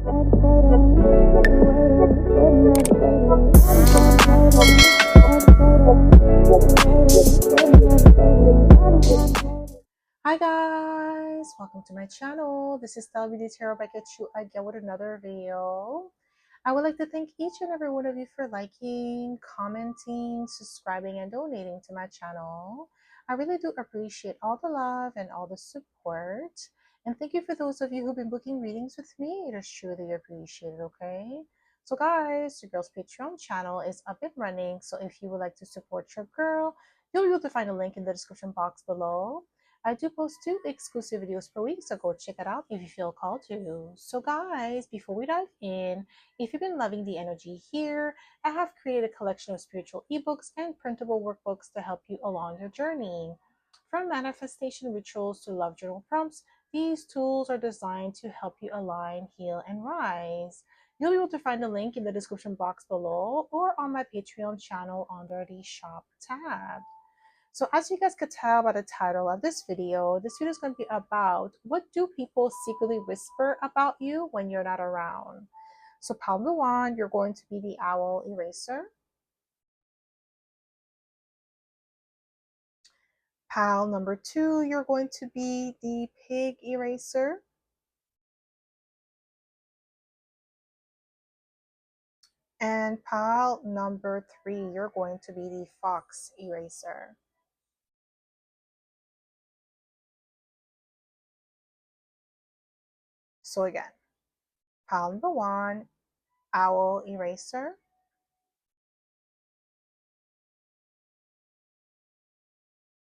Hi guys, welcome to my channel. This is stellabeautytarot back at you again with another video. I would like to thank each and every one of you for liking, commenting, subscribing, and donating to my channel. I really do appreciate all the love and all the support. And thank you for those of you who've been booking readings with me. It is truly appreciated, okay? So guys, your girl's Patreon channel is up and running. So if you would like to support your girl, you'll be able to find a link in the description box below. I do post 2 exclusive videos per week, so go check it out if you feel called to. So guys, before we dive in, if you've been loving the energy here, I have created a collection of spiritual ebooks and printable workbooks to help you along your journey. From manifestation rituals to love journal prompts, these tools are designed to help you align, heal, and rise. You'll be able to find the link in the description box below or on my Patreon channel under the shop tab. So as you guys could tell by the title of this video is going to be about what do people secretly whisper about you when you're not around. So pile number 1, you're going to be the owl eraser. Pile number 2, you're going to be the pig eraser. And pile number 3, you're going to be the fox eraser. So again, pile number 1, owl eraser.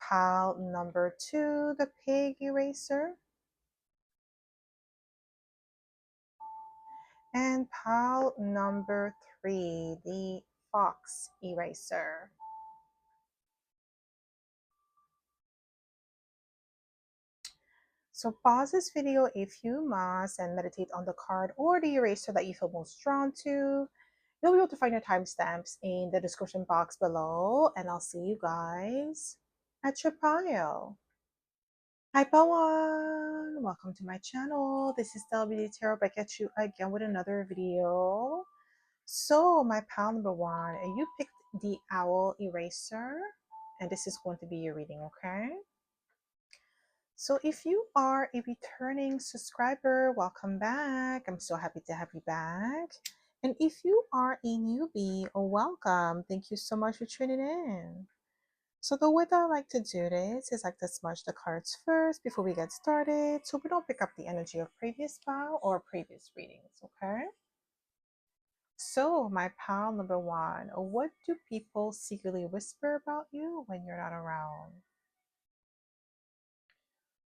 Pile number 2, the pig eraser. And pile number 3, the fox eraser. So pause this video if you must and meditate on the card or the eraser that you feel most drawn to. You'll be able to find your timestamps in the description box below, and I'll see you guys at your pile. Hi Pawan! Welcome to my channel. This is stellabeautytarot back at you again with another video. So my pile number 1, you picked the owl eraser, and this is going to be your reading, okay? So if you are a returning subscriber, welcome back. I'm so happy to have you back. And if you are a newbie, welcome. Thank you so much for tuning in. So the way that I like to do this is like to smudge the cards first before we get started, so we don't pick up the energy of previous pile or previous readings, okay? So my pile number 1, what do people secretly whisper about you when you're not around?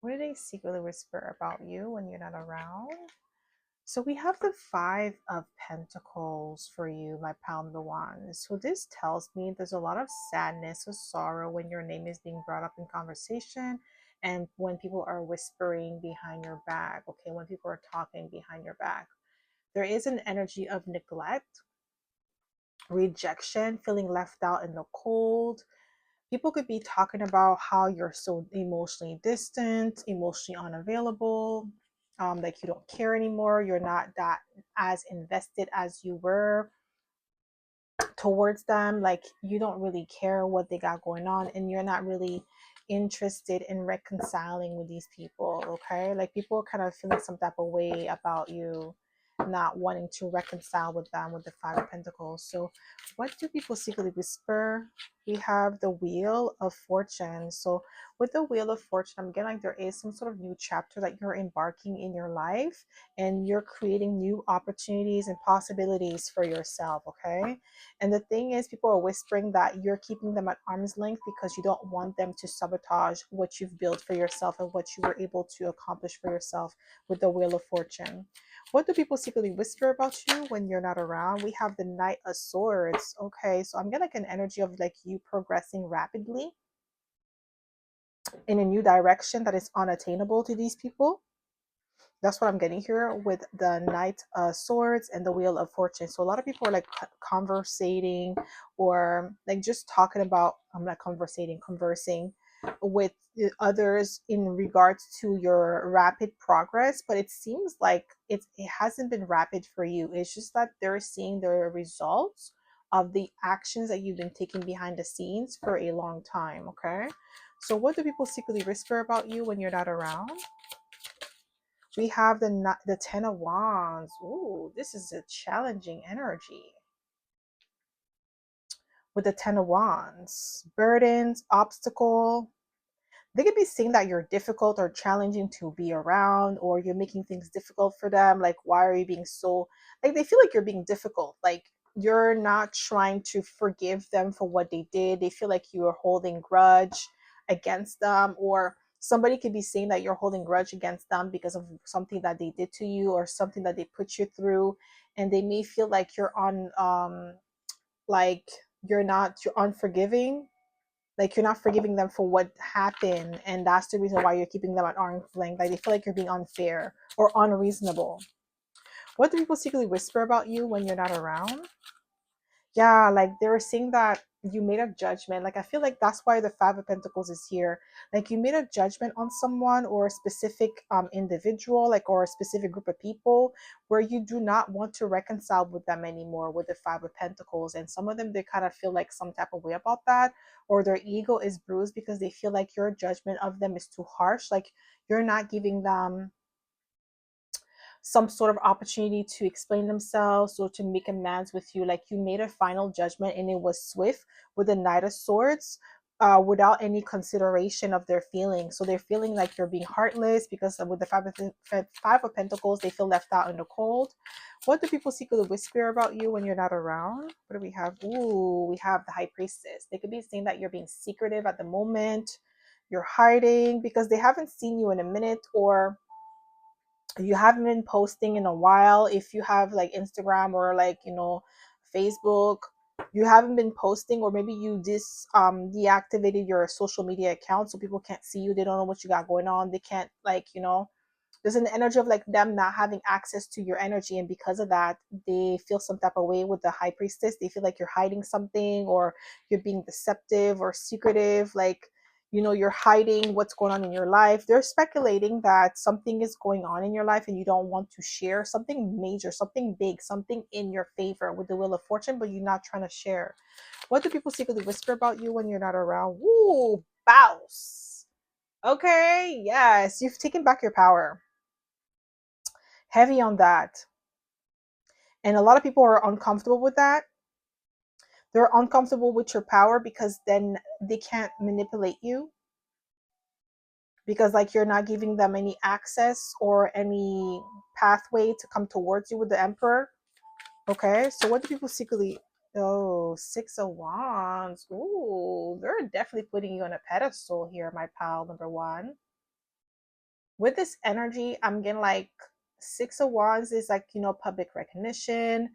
What do they secretly whisper about you when you're not around? So we have the 5 of Pentacles for you, my pile number 1. So this tells me there's a lot of sadness or sorrow when your name is being brought up in conversation and when people are whispering behind your back, okay, when people are talking behind your back. There is an energy of neglect, rejection, feeling left out in the cold. People could be talking about how you're so emotionally distant, emotionally unavailable, like you don't care anymore, you're not that as invested as you were towards them, like you don't really care what they got going on, and you're not really interested in reconciling with these people, okay? Like people are kind of feeling some type of way about you, not wanting to reconcile with them with the 5 of Pentacles. So what do people secretly whisper? We have the Wheel of Fortune. So with the Wheel of Fortune, I'm getting like there is some sort of new chapter that you're embarking in your life, and you're creating new opportunities and possibilities for yourself, okay? And the thing is, people are whispering that you're keeping them at arm's length because you don't want them to sabotage what you've built for yourself and what you were able to accomplish for yourself with the Wheel of Fortune. What do people secretly whisper about you when you're not around? We have the Knight of Swords. Okay, so I'm getting like an energy of like you progressing rapidly in a new direction that is unattainable to these people. That's what I'm getting here with the Knight of Swords and the Wheel of Fortune. So a lot of people are like conversating or like just talking about, I'm not conversating, conversing with others in regards to your rapid progress, but it seems like it hasn't been rapid for you. It's just that they're seeing the results of the actions that you've been taking behind the scenes for a long time. Okay, so what do people secretly whisper about you when you're not around? We have the Ten of Wands. Ooh, this is a challenging energy with the Ten of Wands. Burdens, obstacle. They could be saying that you're difficult or challenging to be around, or you're making things difficult for them. Like, why are you being so, like, they feel like you're being difficult. Like, you're not trying to forgive them for what they did. They feel like you are holding grudge against them, or somebody could be saying that you're holding grudge against them because of something that they did to you or something that they put you through. And they may feel like you're on, like, you're unforgiving, like you're not forgiving them for what happened, and that's the reason why you're keeping them at arm's length. Like they feel like you're being unfair or unreasonable. What do people secretly whisper about you when you're not around? Yeah, like they were saying that you made a judgment. Like I feel like that's why the Five of Pentacles is here. Like you made a judgment on someone or a specific individual, like, or a specific group of people, where you do not want to reconcile with them anymore with the Five of Pentacles. And some of them, they kind of feel like some type of way about that, or their ego is bruised because they feel like your judgment of them is too harsh. Like you're not giving them some sort of opportunity to explain themselves or to make amends with you. Like you made a final judgment and it was swift with the Knight of Swords, without any consideration of their feelings. So they're feeling like you're being heartless because with the Five of Pentacles, they feel left out in the cold. What do people secretly whisper about you when you're not around? What do we have? Ooh, we have the High Priestess. They could be saying that you're being secretive at the moment. You're hiding because they haven't seen you in a minute, or you haven't been posting in a while. If you have like Instagram or like, Facebook, you haven't been posting, or maybe you deactivated your social media account so people can't see you. They don't know what you got going on. They can't, like, there's an energy of like them not having access to your energy, and because of that they feel some type of way. With the High Priestess, they feel like you're hiding something, or you're being deceptive or secretive, like, you're hiding what's going on in your life. They're speculating that something is going on in your life and you don't want to share something major, something big, something in your favor with the Wheel of Fortune, but you're not trying to share. What do people secretly whisper about you when you're not around? Woo, bouse. Okay, yes, you've taken back your power. Heavy on that. And a lot of people are uncomfortable with that. They're uncomfortable with your power because then they can't manipulate you, because like you're not giving them any access or any pathway to come towards you with the Emperor. Okay, so what do people secretly? Oh, Six of Wands. Ooh, they're definitely putting you on a pedestal here, my pal number one. With this energy, I'm getting like Six of Wands is like, public recognition,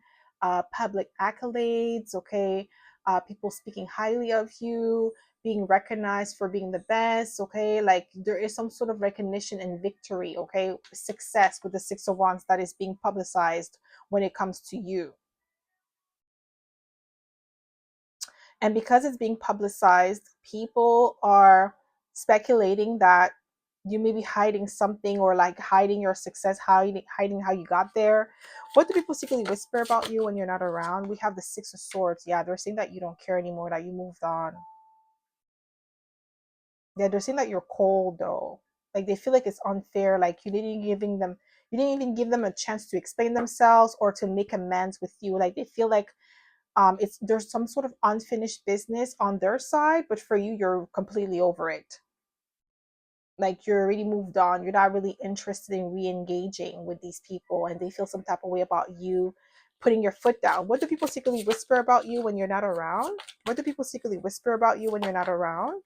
public accolades, okay? People speaking highly of you, being recognized for being the best, okay? Like there is some sort of recognition and victory, okay? Success with the Six of Wands that is being publicized when it comes to you. And because it's being publicized, people are speculating that you may be hiding something, or like hiding your success, hiding how you got there. What do people secretly whisper about you when you're not around? We have the Six of Swords. Yeah, they're saying that you don't care anymore, that you moved on. Yeah, they're saying that you're cold though. Like they feel like it's unfair. Like you didn't even give them a chance to explain themselves or to make amends with you. Like they feel like it's there's some sort of unfinished business on their side, but for you, you're completely over it. Like you're already moved on. You're not really interested in re-engaging with these people, and they feel some type of way about you putting your foot down. What do people secretly whisper about you when you're not around? What do people secretly whisper about you when you're not around?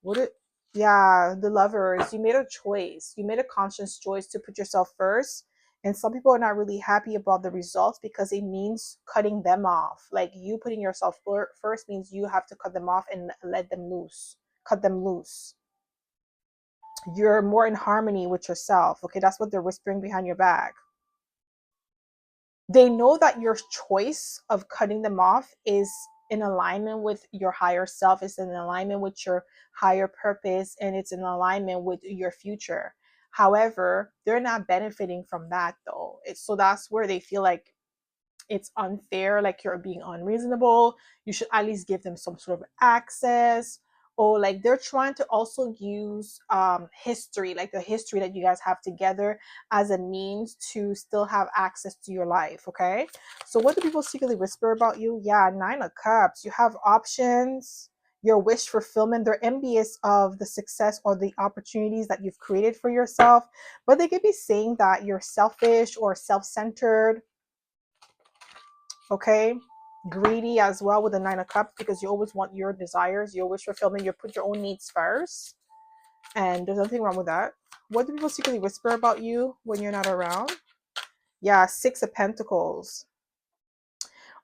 What it Yeah, the Lovers. You made a choice. You made a conscious choice to put yourself first. And some people are not really happy about the results because it means cutting them off. Like you putting yourself first means you have to cut them off and let them loose. Cut them loose. You're more in harmony with yourself. Okay, that's what they're whispering behind your back. They know that your choice of cutting them off is in alignment with your higher self, it's in alignment with your higher purpose, and it's in alignment with your future. However, they're not benefiting from that though. So that's where they feel like it's unfair, like you're being unreasonable. You should at least give them some sort of access. Or like they're trying to also use history, like the history that you guys have together, as a means to still have access to your life. Okay, so what do people secretly whisper about you? Yeah, 9 of Cups. You have options, your wish fulfillment. They're envious of the success or the opportunities that you've created for yourself, but they could be saying that you're selfish or self-centered. Okay, greedy as well with the 9 of Cups, because you always want your desires, your wish fulfillment. You put your own needs first, and there's nothing wrong with that. What do people secretly whisper about you when you're not around? Yeah, 6 of Pentacles.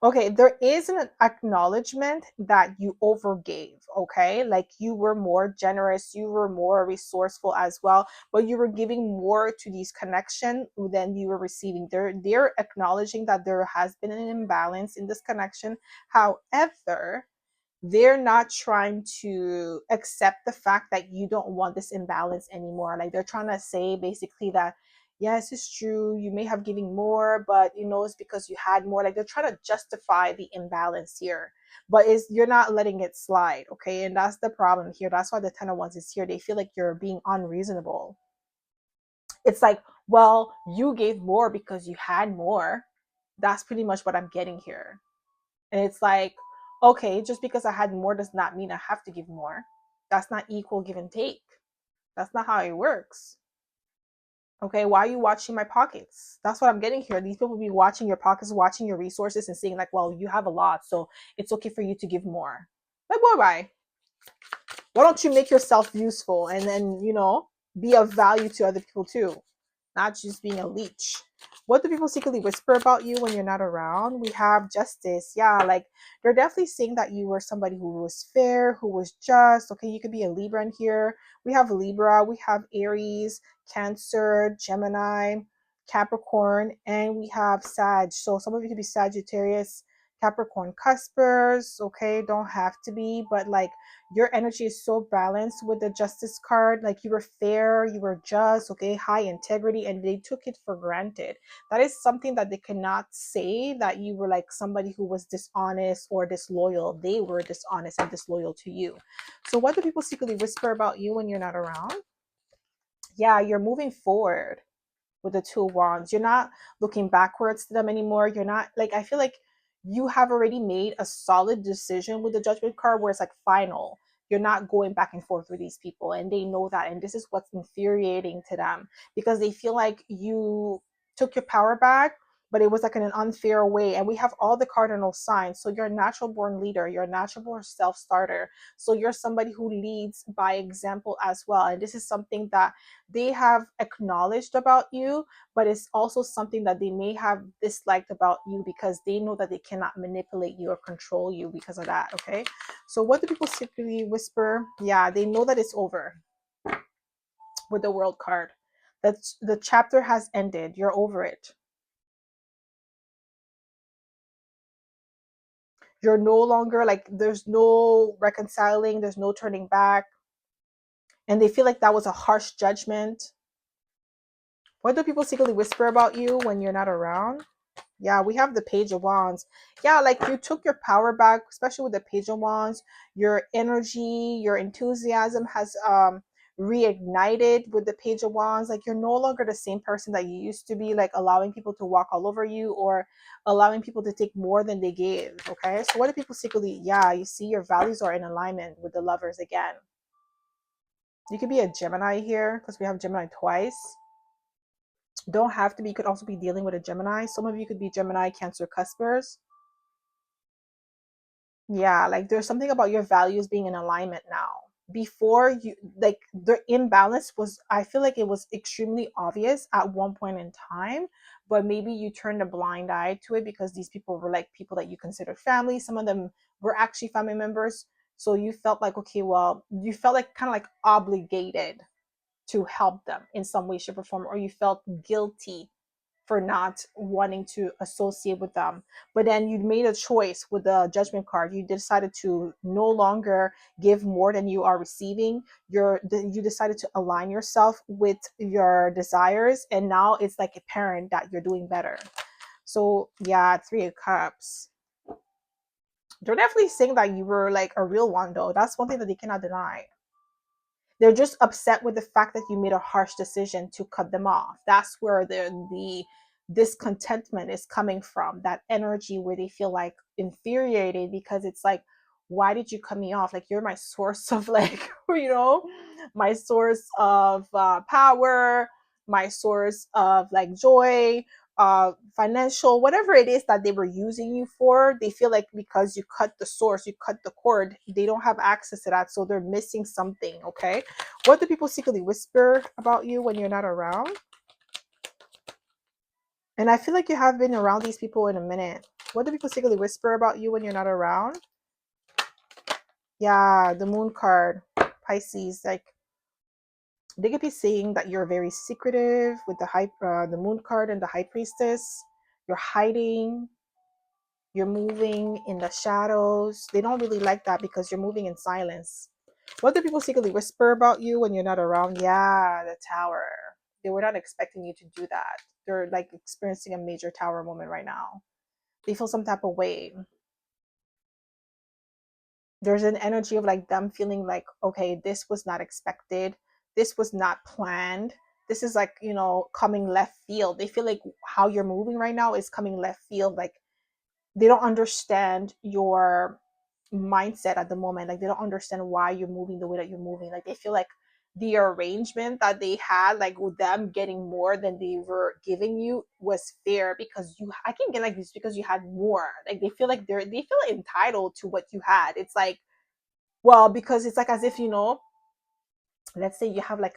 Okay, there is an acknowledgement that you overgave, okay? Like you were more generous, you were more resourceful as well, but you were giving more to these connection than you were receiving. They're acknowledging that there has been an imbalance in this connection. However, they're not trying to accept the fact that you don't want this imbalance anymore. Like they're trying to say basically that yes, it's true, you may have given more, but you know it's because you had more. Like they're trying to justify the imbalance here, but is you're not letting it slide. Okay, and that's the problem here. That's why the 10 of Wands is here. They feel like you're being unreasonable. It's like, well, you gave more because you had more. That's pretty much what I'm getting here. And it's like, okay, just because I had more does not mean I have to give more. That's not equal give and take. That's not how it works. Okay, why are you watching my pockets? That's what I'm getting here. These people be watching your pockets, watching your resources, and saying, like, well, you have a lot, so it's okay for you to give more. Like, why? Why don't you make yourself useful and then, be of value to other people too? Not just being a leech. What do people secretly whisper about you when you're not around? We have Justice. Yeah, like they're definitely saying that you were somebody who was fair, who was just. Okay, you could be a Libra in here. We have Libra, we have Aries, Cancer, Gemini, Capricorn, and we have Sag. So some of you could be Sagittarius, Capricorn cuspers. Okay, don't have to be, but like your energy is so balanced with the Justice card. Like you were fair, you were just, okay, high integrity, and they took it for granted. That is something that they cannot say, that you were like somebody who was dishonest or disloyal. They were dishonest and disloyal to you. So what do people secretly whisper about you when you're not around? Yeah, you're moving forward with the 2 of Wands. You're not looking backwards to them anymore. You're not like, I feel like you have already made a solid decision with the Judgment card where it's like final. You're not going back and forth with these people, and they know that. And this is what's infuriating to them, because they feel like you took your power back, but it was like in an unfair way. And we have all the cardinal signs. So you're a natural born leader, you're a natural born self starter. So you're somebody who leads by example as well. And this is something that they have acknowledged about you, but it's also something that they may have disliked about you, because they know that they cannot manipulate you or control you because of that. Okay, so what do people secretly whisper? Yeah, they know that it's over with the World card. That the chapter has ended. You're over it. You're no longer like, there's no reconciling, there's no turning back, and they feel like that was a harsh judgment. What do people secretly whisper about you when you're not around? Yeah, we have the Page of Wands. Yeah, like you took your power back, especially with the Page of Wands. Your energy, your enthusiasm has reignited with the Page of Wands. Like you're no longer the same person that you used to be, like allowing people to walk all over you or allowing people to take more than they gave. Okay, so what do people secretly? Yeah, you see your values are in alignment with the Lovers again. You could be a Gemini here because we have Gemini twice. Don't have to be. You could also be dealing with a Gemini. Some of you could be Gemini, Cancer, Cuspers. Yeah, like there's something about your values being in alignment now. Before, you like the imbalance was, I feel like it was extremely obvious at one point in time, but maybe you turned a blind eye to it because these people were like people that you considered family. Some of them were actually family members. So you felt like, okay, well, you felt like kind of like obligated to help them in some way, shape, or form, or you felt guilty for not wanting to associate with them. But then you made a choice with the Judgment card. You decided to no longer give more than you are receiving. You decided to align yourself with your desires, and now it's like apparent that you're doing better. So yeah, Three of Cups. They're definitely saying that you were like a real one, though. That's one thing that they cannot deny. They're just upset with the fact that you made a harsh decision to cut them off. That's where the discontentment is coming from. That energy where they feel like infuriated, because it's like, why did you cut me off? Like, you're my source of like, my source of power, my source of like joy, financial, whatever it is that they were using you for. They feel like because you cut the source, you cut the cord, they don't have access to that, so they're missing something. Okay, what do people secretly whisper about you when you're not around? And I feel like you have been around these people in a minute. What do people secretly whisper about you when you're not around? Yeah, the Moon card, Pisces. Like, they could be saying that you're very secretive with the Moon card and the High Priestess. You're hiding. You're moving in the shadows. They don't really like that because you're moving in silence. What do people secretly whisper about you when you're not around? Yeah, the Tower. They were not expecting you to do that. They're like experiencing a major Tower moment right now. They feel some type of way. There's an energy of like them feeling like, okay, this was not expected. This was not planned. This is like, coming left field. They feel like how you're moving right now is coming left field. Like, they don't understand your mindset at the moment. Like, they don't understand why you're moving the way that you're moving. Like, they feel like the arrangement that they had, like with them getting more than they were giving you, was fair, because I can get like this because you had more. Like, they feel like they feel entitled to what you had. It's like, well, because it's like as if, let's say you have like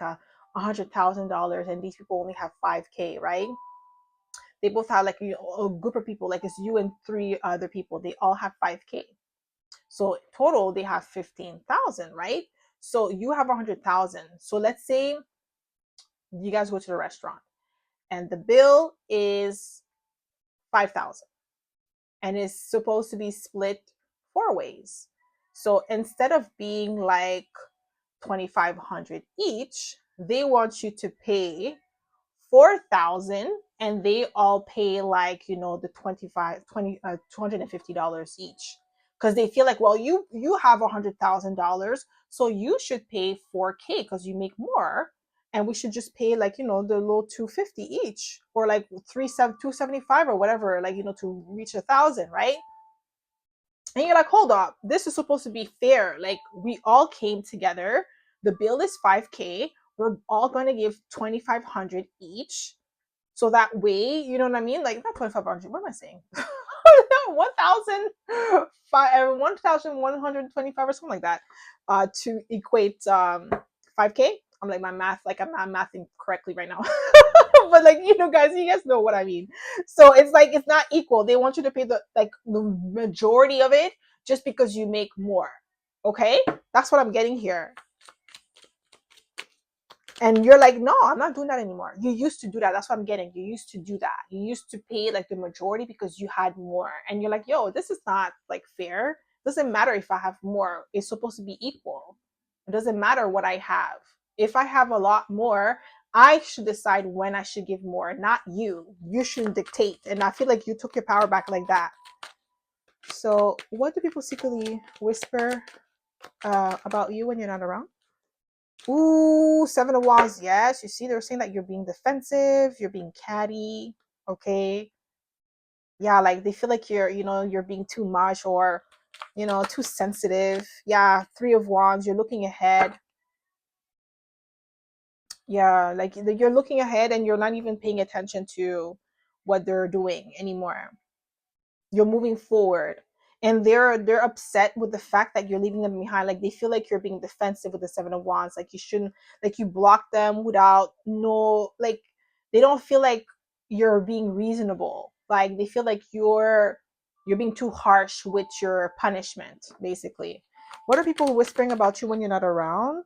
$100,000 and these people only have 5K, right? They both have like, a group of people, like it's you and three other people, they all have 5K. So total they have 15,000, right? So you have 100,000. So let's say you guys go to the restaurant and the bill is 5,000 and it's supposed to be split 4 ways. So instead of being like 2,500 each, they want you to pay 4,000 and they all pay like, the 25 20 $250 each, because they feel like, well, you have $100,000, so you should pay 4K because you make more, and we should just pay like, the little 250 each, or like 275 or whatever, like, to reach 1,000, right? And you're like, hold up, this is supposed to be fair. Like, we all came together, the bill is 5K, we're all going to give 2,500 each, so that way, you know what I mean? Like, not 2,500. What am I saying? 1,000, 1,125 or something like that, to equate 5K. I'm like, my math, like I'm not mathing correctly right now. But like, you guys know what I mean. So it's like, it's not equal. They want you to pay the majority of it just because you make more. Okay? That's what I'm getting here. And you're like, no, I'm not doing that anymore. You used to do that. That's what I'm getting. You used to do that. You used to pay like the majority because you had more. And you're like, yo, this is not like fair. It doesn't matter if I have more. It's supposed to be equal. It doesn't matter what I have. If I have a lot more, I should decide when I should give more, not you. You shouldn't dictate. And I feel like you took your power back like that. So what do people secretly whisper about you when you're not around? Ooh, Seven of Wands. Yes, you see, they're saying that you're being defensive, you're being catty. Okay. Yeah, like they feel like you're being too much, or, too sensitive. Yeah, Three of Wands, you're looking ahead. Yeah, like you're looking ahead and you're not even paying attention to what they're doing anymore. You're moving forward, and they're upset with the fact that you're leaving them behind. Like, they feel like you're being defensive with the Seven of Wands. Like, you shouldn't, like, you block them without no, like, they don't feel like you're being reasonable. Like, they feel like you're being too harsh with your punishment, basically. What are people whispering about you when you're not around?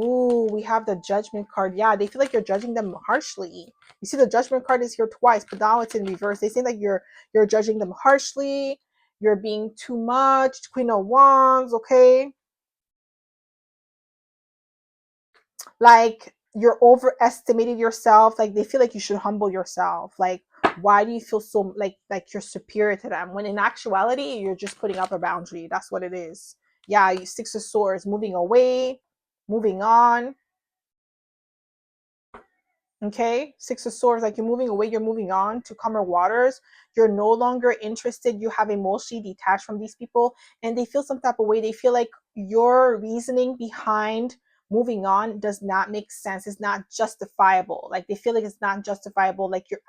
Ooh, we have the Judgment card. Yeah, they feel like you're judging them harshly. You see, the Judgment card is here twice, but now it's in reverse. They say that you're judging them harshly. You're being too much. Queen of Wands, okay? Like you're overestimating yourself. Like they feel like you should humble yourself. Like why do you feel so like you're superior to them when in actuality you're just putting up a boundary? That's what it is. Yeah, you Six of Swords, moving away, moving on. Okay, Six of Swords, like you're moving away, you're moving on to calmer waters. You're no longer interested. You have emotionally detached from these people, and they feel some type of way. They feel like your reasoning behind moving on does not make sense. It's not justifiable. Like they feel like it's not justifiable. Like you're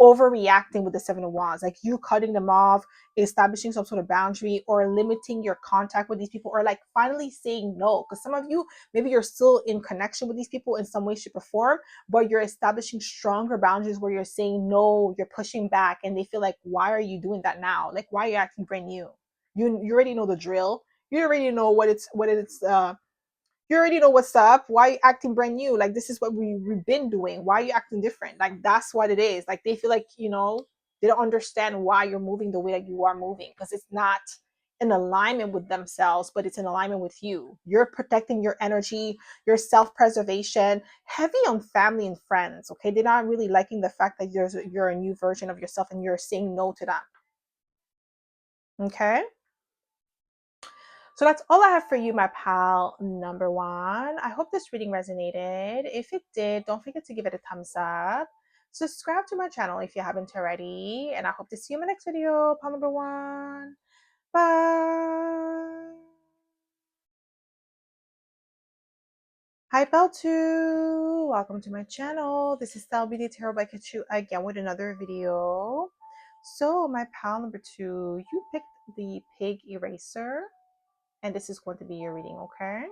overreacting with the Seven of Wands. Like you cutting them off, establishing some sort of boundary, or limiting your contact with these people, or like finally saying no. Because some of you, maybe you're still in connection with these people in some way, shape, or form, but you're establishing stronger boundaries where you're saying no, you're pushing back, and they feel like, why are you doing that now? Like, why are you acting brand new? You already know the drill. You already know you already know what's up. Why are you acting brand new? Like this is what we've been doing. Why are you acting different? Like that's what it is. Like they feel like, they don't understand why you're moving the way that you are moving, because it's not in alignment with themselves, but it's in alignment with you. You're protecting your energy, your self-preservation, heavy on family and friends. Okay. They're not really liking the fact that you're a new version of yourself and you're saying no to them. Okay. So that's all I have for you, my pal number one. I hope this reading resonated. If it did, don't forget to give it a thumbs up. Subscribe to my channel if you haven't already. And I hope to see you in my next video, pal number one. Bye. Hi, pal two. Welcome to my channel. This is Stella Beauty Tarot by Kachu again with another video. So my pal number two, you picked the pig eraser. And this is going to be your reading, okay?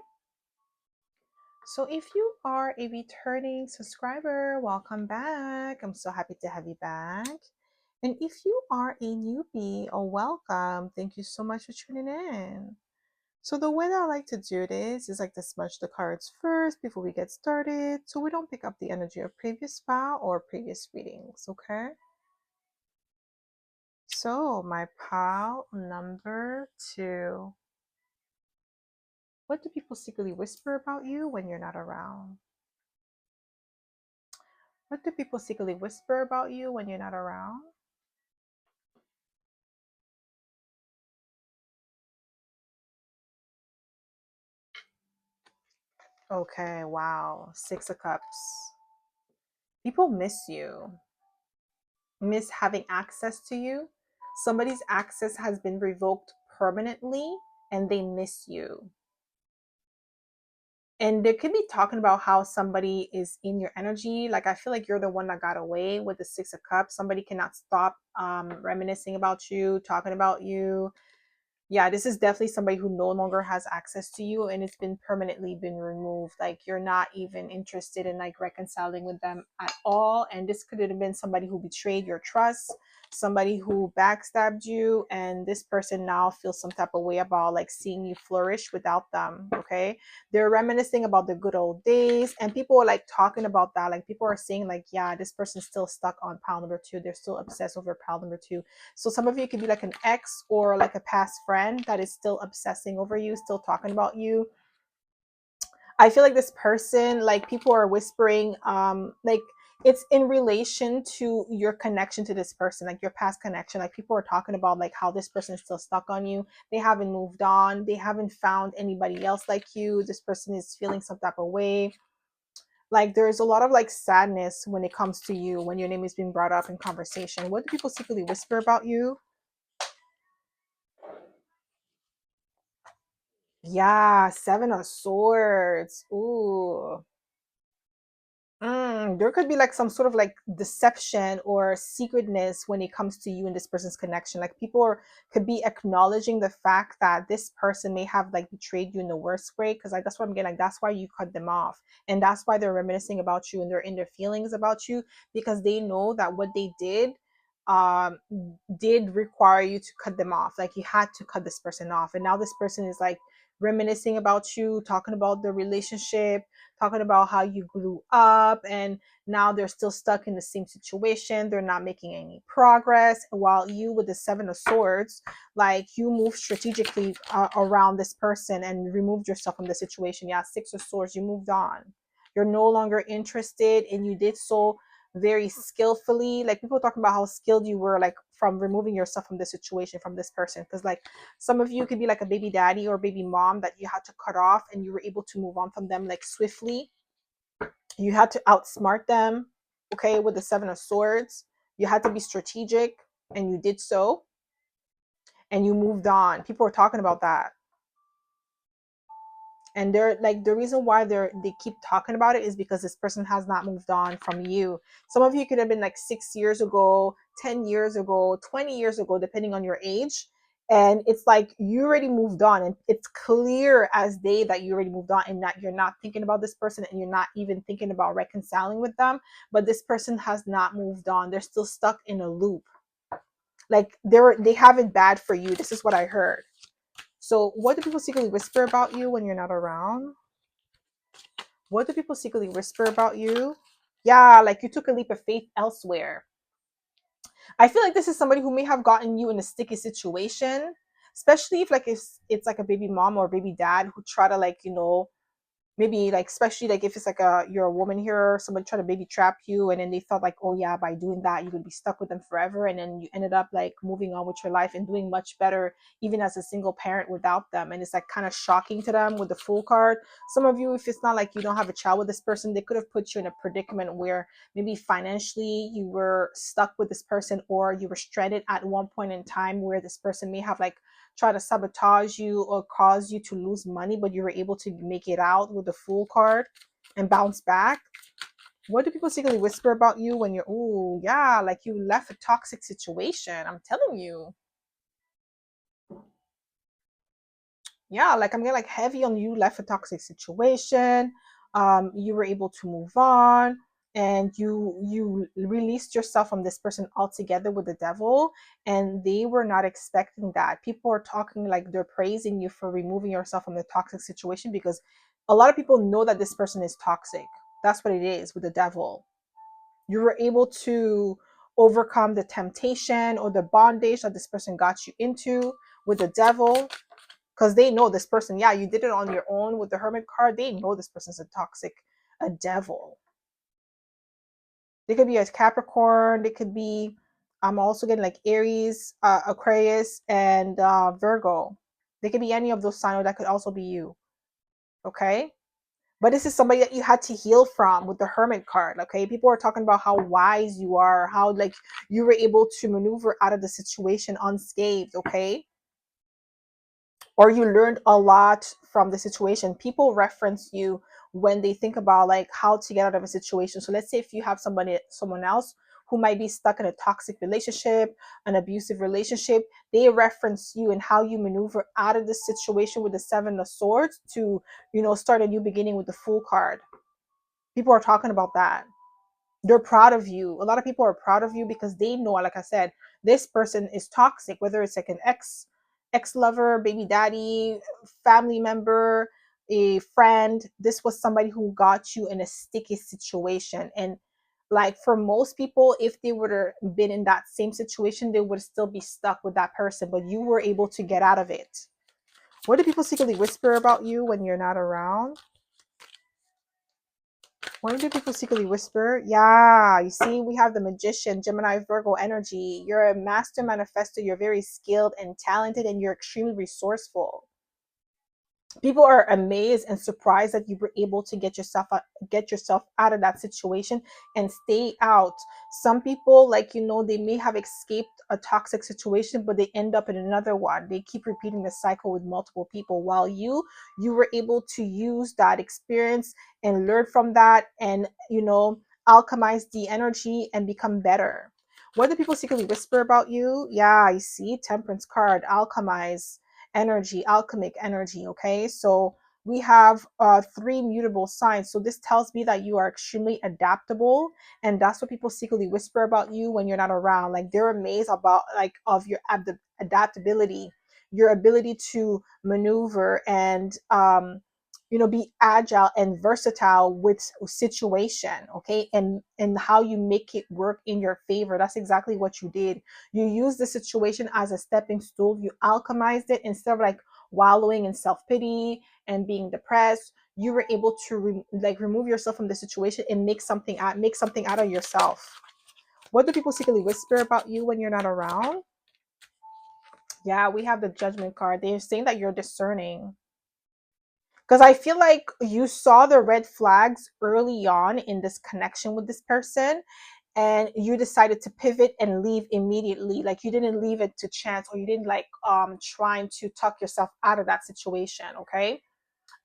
So if you are a returning subscriber, welcome back. I'm so happy to have you back. And if you are a newbie, or welcome. Thank you so much for tuning in. So the way that I like to do this is like to smudge the cards first before we get started, so we don't pick up the energy of previous file or previous readings, okay? So my pal number two. What do people secretly whisper about you when you're not around? What do people secretly whisper about you when you're not around? Okay, wow. Six of Cups. People miss you, miss having access to you. Somebody's access has been revoked permanently and they miss you. And they could be talking about how somebody is in your energy. Like I feel like you're the one that got away with the Six of Cups. Somebody cannot stop reminiscing about you, talking about you. Yeah, this is definitely somebody who no longer has access to you and it's been permanently been removed. Like you're not even interested in like reconciling with them at all. And this could have been somebody who betrayed your trust, somebody who backstabbed you, and this person now feels some type of way about like seeing you flourish without them. Okay. They're reminiscing about the good old days, and people are like talking about that. Like people are saying, like, yeah, this person's still stuck on pile number two. They're still obsessed over pile number two. So some of you could be like an ex or like a past friend that is still obsessing over you, still talking about you. I feel like this person, like people are whispering, like it's in relation to your connection to this person, like your past connection. Like people are talking about like how this person is still stuck on you. They haven't moved on. They haven't found anybody else like you. This person is feeling some type of way. Like there's a lot of like sadness when it comes to you when your name is being brought up in conversation. What do people secretly whisper about you? Yeah, Seven of Swords. Ooh. There could be like some sort of like deception or secretness when it comes to you and this person's connection. Like could be acknowledging the fact that this person may have like betrayed you in the worst way. Because like that's what I'm getting. Like that's why you cut them off, and that's why they're reminiscing about you and they're in their feelings about you, because they know that what they um did require you to cut them off. Like you had to cut this person off, and now this person is like reminiscing about you, talking about the relationship, talking about how you grew up, and now they're still stuck in the same situation. They're not making any progress. While you, with the Seven of Swords, like you moved strategically around this person and removed yourself from the situation. Yeah, Six of Swords, you moved on. You're no longer interested, and you did so very skillfully. Like people talking about how skilled you were, like from removing yourself from the situation, from this person. Because like some of you could be like a baby daddy or baby mom that you had to cut off, and you were able to move on from them like swiftly. You had to outsmart them, okay, with the Seven of Swords. You had to be strategic, and you did so, and you moved on. People are talking about that. And they're like, the reason why they keep talking about it is because this person has not moved on from you. Some of you could have been like 6 years ago, 10 years ago, 20 years ago, depending on your age. And it's like you already moved on, and it's clear as day that you already moved on, and that you're not thinking about this person, and you're not even thinking about reconciling with them. But this person has not moved on. They're still stuck in a loop. Like they have it bad for you. This is what I heard. So what do people secretly whisper about you when you're not around? What do people secretly whisper about you? Yeah, like you took a leap of faith elsewhere. I feel like this is somebody who may have gotten you in a sticky situation, especially if like it's like a baby mom or a baby dad who try to like, maybe like, especially like if it's like you're a woman here, somebody trying to baby trap you, and then they felt like, oh yeah, by doing that you would be stuck with them forever, and then you ended up like moving on with your life and doing much better even as a single parent without them. And it's like kind of shocking to them with the Fool card. Some of you, if it's not like you don't have a child with this person, they could have put you in a predicament where maybe financially you were stuck with this person, or you were stranded at one point in time where this person may have like try to sabotage you or cause you to lose money, but you were able to make it out with the Fool card and bounce back. What do people secretly whisper about you when you're, oh yeah, like you left a toxic situation? I'm telling you. Yeah, like I'm getting like heavy on you left a toxic situation. You were able to move on, and you released yourself from this person altogether with the Devil, and they were not expecting that. People are talking like they're praising you for removing yourself from the toxic situation, because a lot of people know that this person is toxic. That's what it is with the Devil. You were able to overcome the temptation or the bondage that this person got you into with the Devil, because they know this person. Yeah, you did it on your own with the Hermit card. They know this person's a toxic, a devil. They could be a Capricorn. They could be, I'm also getting like Aries, Aquarius, and Virgo. They could be any of those signs, or that could also be you. Okay, but this is somebody that you had to heal from with the Hermit card. Okay, people are talking about how wise you are, how like you were able to maneuver out of the situation unscathed. Okay, or you learned a lot from the situation. People reference you when they think about like how to get out of a situation. So let's say if you have someone else who might be stuck in a toxic relationship, an abusive relationship, they reference you and how you maneuver out of the situation with the Seven of Swords to, start a new beginning with the Fool card. People are talking about that. They're proud of you. A lot of people are proud of you because they know, like I said, this person is toxic, whether it's like an ex lover, baby daddy, family member, a friend. This was somebody who got you in a sticky situation. And like for most people, if they would have been in that same situation, they would still be stuck with that person, but you were able to get out of it. What do people secretly whisper about you when you're not around? When do people secretly whisper? Yeah, you see, we have the Magician, Gemini, Virgo energy. You're a master manifestor. You're very skilled and talented, and you're extremely resourceful. People are amazed and surprised that you were able to get yourself out of that situation and stay out. Some people, like, they may have escaped a toxic situation, but they end up in another one. They keep repeating the cycle with multiple people, while you were able to use that experience and learn from that, and alchemize the energy and become better. What do people secretly whisper about you? Yeah, I see Temperance card, alchemize energy, alchemic energy. Okay, so we have three mutable signs. So this tells me that you are extremely adaptable, and that's what people secretly whisper about you when you're not around. Like they're amazed about like of your adaptability. your ability to maneuver and be agile and versatile with situation, okay, and how you make it work in your favor. That's exactly what you did. You used the situation as a stepping stool. You alchemized it. Instead of like wallowing in self-pity and being depressed, you were able to remove yourself from the situation and make something out of yourself. What do people secretly whisper about you when you're not around? Yeah, we have the Judgment card. They're saying that you're discerning, because I feel like you saw the red flags early on in this connection with this person, and you decided to pivot and leave immediately. Like you didn't leave it to chance, or you didn't like trying to tuck yourself out of that situation, okay?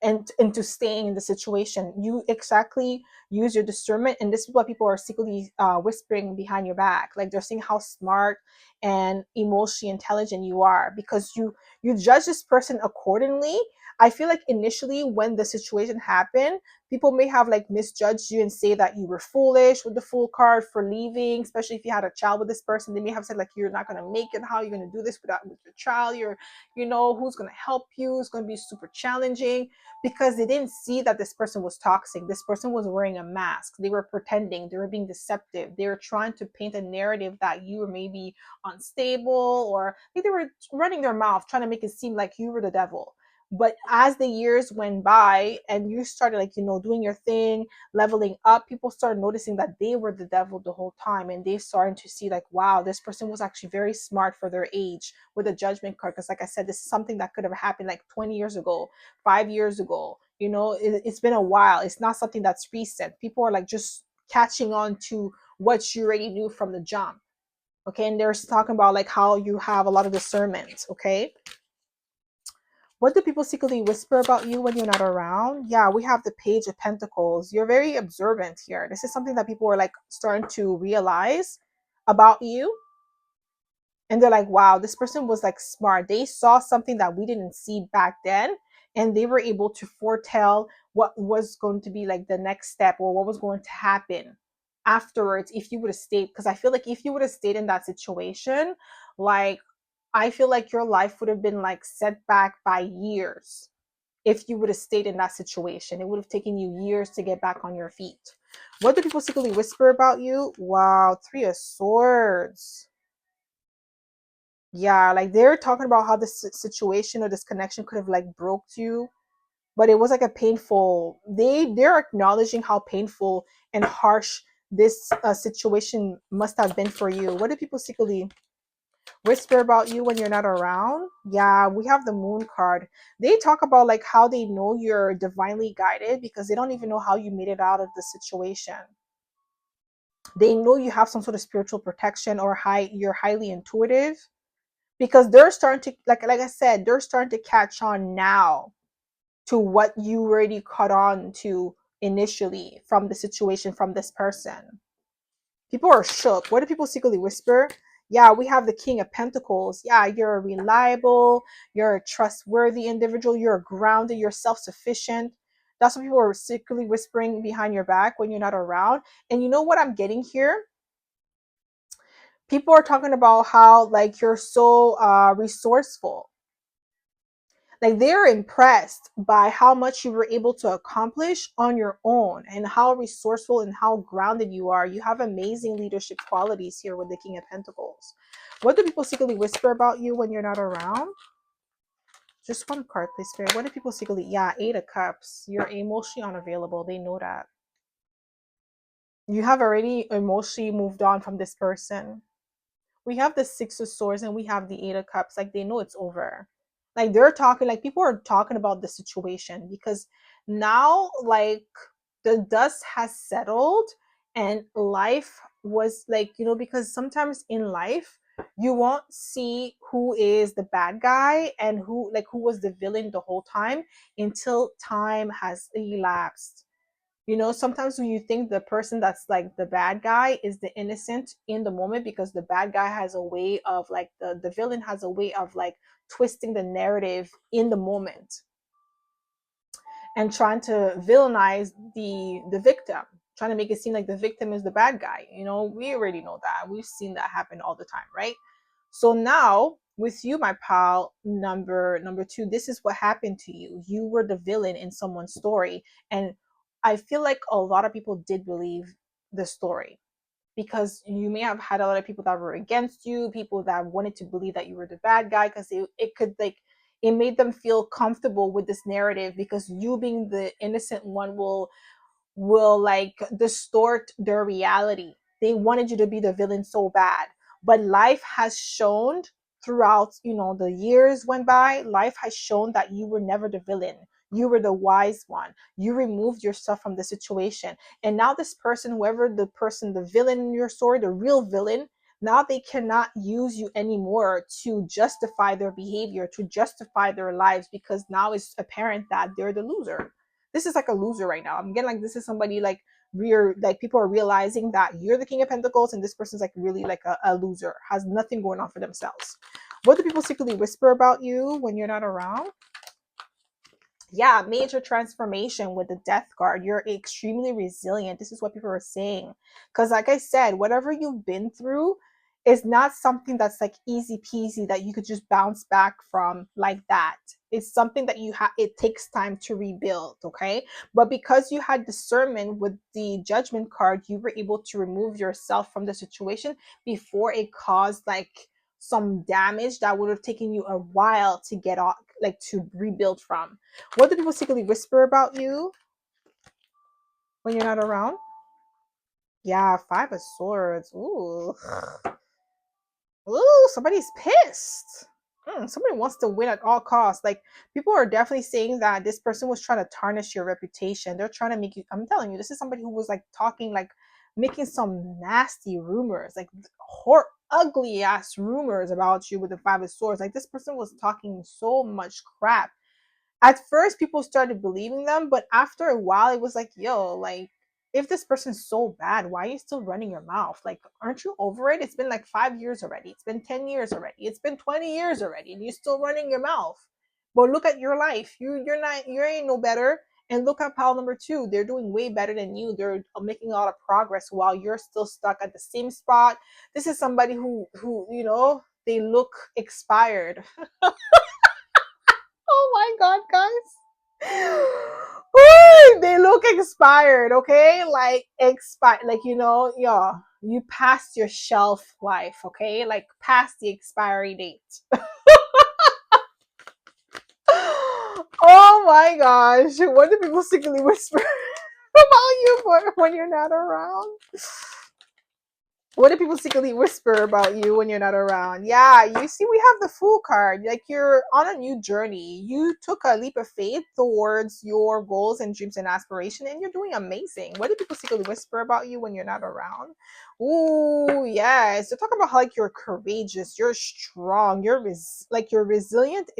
And into staying in the situation. You exactly use your discernment, and this is what people are secretly whispering behind your back. Like they're saying how smart and emotionally intelligent you are, because you judge this person accordingly. I feel like initially when the situation happened, people may have like misjudged you and say that you were foolish with the fool card for leaving, especially if you had a child with this person. They may have said like, you're not going to make it. How are you going to do this with your child? Who's going to help you? It's going to be super challenging, because they didn't see that this person was toxic. This person was wearing a mask. They were pretending. They were being deceptive. They were trying to paint a narrative that you were maybe unstable, or they were running their mouth trying to make it seem like you were the devil. But as the years went by and you started doing your thing, leveling up, people started noticing that they were the devil the whole time, and they started to see like, wow, this person was actually very smart for their age with a Judgment card. Because like I said, this is something that could have happened like 20 years ago, 5 years ago. It's been a while. It's not something that's recent. People are like just catching on to what you already knew from the jump. Okay. And they're talking about like how you have a lot of discernment. Okay. What do people secretly whisper about you when you're not around? Yeah, we have the Page of Pentacles. You're very observant here. This is something that people are like starting to realize about you. And they're like, wow, this person was like smart. They saw something that we didn't see back then, and they were able to foretell what was going to be like the next step, or what was going to happen afterwards if you would have stayed. Because I feel like if you would have stayed in that situation, like, I feel like your life would have been like set back by years. If you would have stayed in that situation, it would have taken you years to get back on your feet. What do people secretly whisper about you? Wow, Three of Swords. Yeah, like they're talking about how this situation or this connection could have like broke you, but it was like a painful. They're acknowledging how painful and harsh this situation must have been for you. What do people secretly whisper about you when you're not around? Yeah, we have the Moon card. They talk about like how they know you're divinely guided, because they don't even know how you made it out of the situation. They know you have some sort of spiritual protection, or you're highly intuitive, because they're starting to like I said, they're starting to catch on now to what you already caught on to initially from the situation, from this person. People are shook. What do people secretly whisper? Yeah, we have the King of Pentacles. Yeah, you're reliable, you're a trustworthy individual, you're grounded, you're self-sufficient. That's what people are secretly whispering behind your back when you're not around. And you know what I'm getting here? People are talking about how like you're so resourceful. Like they're impressed by how much you were able to accomplish on your own, and how resourceful and how grounded you are. You have amazing leadership qualities here with the King of Pentacles. What do people secretly whisper about you when you're not around? Just one card, please, Spirit. What do people secretly? Yeah, Eight of Cups. You're emotionally unavailable. They know that. You have already emotionally moved on from this person. We have the Six of Swords and we have the Eight of Cups. Like they know it's over. Like they're talking, like people are talking about the situation, because now like the dust has settled, and life was like, because sometimes in life you won't see who is the bad guy and who was the villain the whole time, until time has elapsed. Sometimes when you think the person that's like the bad guy is the innocent in the moment, because the bad guy has a way of like the villain has a way of like twisting the narrative in the moment, and trying to villainize the victim, trying to make it seem like the victim is the bad guy. We already know that. We've seen that happen all the time, right? So now with you, my pal, number two, this is what happened to you. You were the villain in someone's story, and I feel like a lot of people did believe the story, because you may have had a lot of people that were against you, people that wanted to believe that you were the bad guy, because it could, like, it made them feel comfortable with this narrative, because you being the innocent one will like distort their reality. They wanted you to be the villain so bad. But life has shown throughout, the years went by, life has shown that you were never the villain. You were the wise one. You removed yourself from the situation. And now this person, whoever the person, the villain in your story, the real villain, now they cannot use you anymore to justify their behavior, to justify their lives, because now it's apparent that they're the loser. This is like a loser right now. I'm getting like this is somebody like we're like people are realizing that you're the King of Pentacles and this person's like really like a loser, has nothing going on for themselves. What do people secretly whisper about you when you're not around? Yeah, major transformation with the death card. You're extremely resilient. This is what people are saying. Because, like I said, whatever you've been through is not something that's like easy peasy that you could just bounce back from like that. It's something that it takes time to rebuild. Okay. But because you had discernment with the judgment card, you were able to remove yourself from the situation before it caused like some damage that would have taken you a while to get off, like to rebuild from. What do people secretly whisper about you when you're not around? Yeah, Five of Swords. Ooh. Ooh, somebody's pissed. Somebody wants to win at all costs. Like, people are definitely saying that this person was trying to tarnish your reputation. They're trying to make you, I'm telling you, this is somebody who was like talking, like making some nasty rumors, like ugly ass rumors about you with the Five of Swords. Like, this person was talking so much crap. At first people started believing them, but after a while it was like, yo, like, if this person's so bad, why are you still running your mouth? Like, aren't you over it? It's been like 5 years already, it's been 10 years already, it's been 20 years already, and you're still running your mouth. But look at your life. You ain't no better. And look at pile number two, they're doing way better than you. They're making a lot of progress while you're still stuck at the same spot. This is somebody who they look expired. Oh my god, guys. Ooh, they look expired, okay? Like expired, like yeah, you passed your shelf life, okay? Like past the expiry date. Oh my gosh, what do people secretly whisper about you when you're not around? What do people secretly whisper about you when you're not around? Yeah, you see, we have the Fool card. Like, you're on a new journey. You took a leap of faith towards your goals and dreams and aspiration, and you're doing amazing. What do people secretly whisper about you when you're not around? Ooh, yes. They're talking about how, like, you're courageous, you're strong, your resilience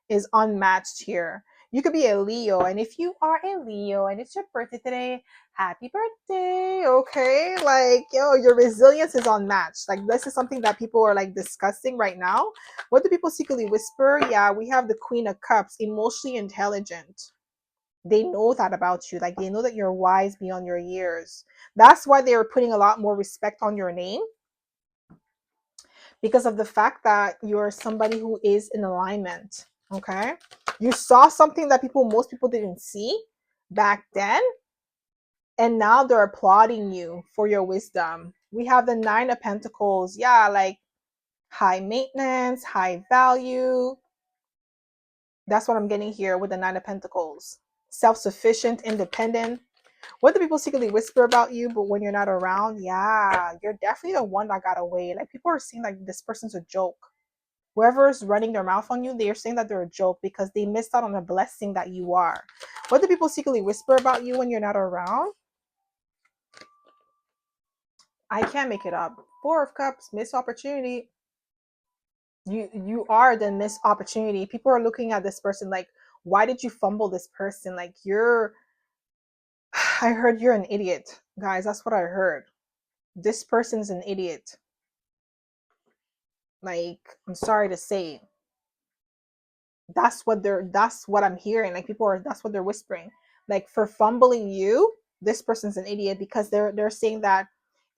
is unmatched here. You could be a Leo, and if you are a Leo and it's your birthday today, happy birthday. Okay, like, yo, your resilience is unmatched. Like, this is something that people are like discussing right now. What do people secretly whisper? Yeah, we have the Queen of Cups, emotionally intelligent. They know that about you. Like, they know that you're wise beyond your years. That's why they are putting a lot more respect on your name, because of the fact that you're somebody who is in alignment. Okay, you saw something that most people didn't see back then, and now they're applauding you for your wisdom. We have the Nine of Pentacles. Yeah, like high maintenance, high value. That's what I'm getting here with the Nine of Pentacles. Self-sufficient, independent. What do people secretly whisper about you, but when you're not around? Yeah, you're definitely the one that got away. Like, people are saying like this person's a joke. Whoever's running their mouth on you, they are saying that they're a joke because they missed out on a blessing that you are. What do people secretly whisper about you when you're not around? I can't make it up. Four of Cups, missed opportunity. You are the missed opportunity. People are looking at this person like, why did you fumble this person? Like, I heard you're an idiot. Guys, that's what I heard. This person's an idiot. Like, I'm sorry to say. That's what I'm hearing. Like, that's what they're whispering. Like, for fumbling you, this person's an idiot, because they're saying that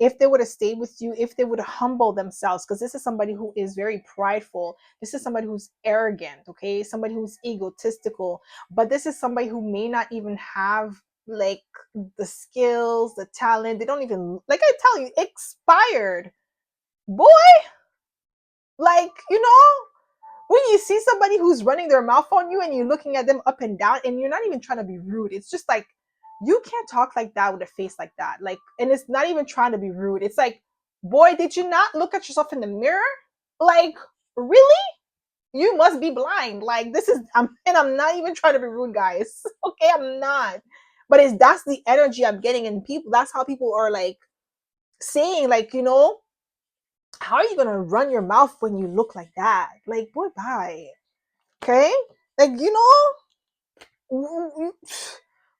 if they would have stayed with you, if they would humble themselves, because this is somebody who is very prideful. This is somebody who's arrogant, okay? Somebody who's egotistical. But this is somebody who may not even have like the skills, the talent. They don't even, like I tell you, expired. Boy, like, when you see somebody who's running their mouth on you and you're looking at them up and down and you're not even trying to be rude. It's just like, you can't talk like that with a face like that. Like, and it's not even trying to be rude. It's like, boy, did you not look at yourself in the mirror? Like, really? You must be blind. Like, I'm not even trying to be rude, guys. Okay, I'm not. But that's the energy I'm getting, and people, that's how people are like saying, like, how are you gonna run your mouth when you look like that? Like, boy, bye. Okay? Like,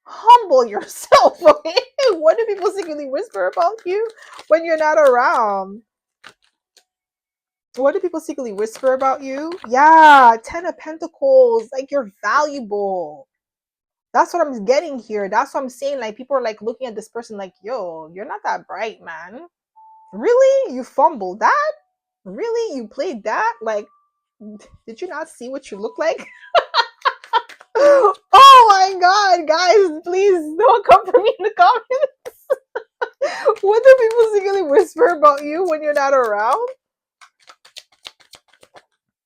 humble yourself. Okay? What do people secretly whisper about you when you're not around? What do people secretly whisper about you? Yeah, 10 of Pentacles. Like, you're valuable. That's what I'm getting here. That's what I'm saying. Like, people are like looking at this person like, yo, you're not that bright, man. Really? You fumbled that? Really? You played that? Like, did you not see what you look like? Oh my god, guys, please don't come for me in the comments. What do people secretly whisper about you when you're not around?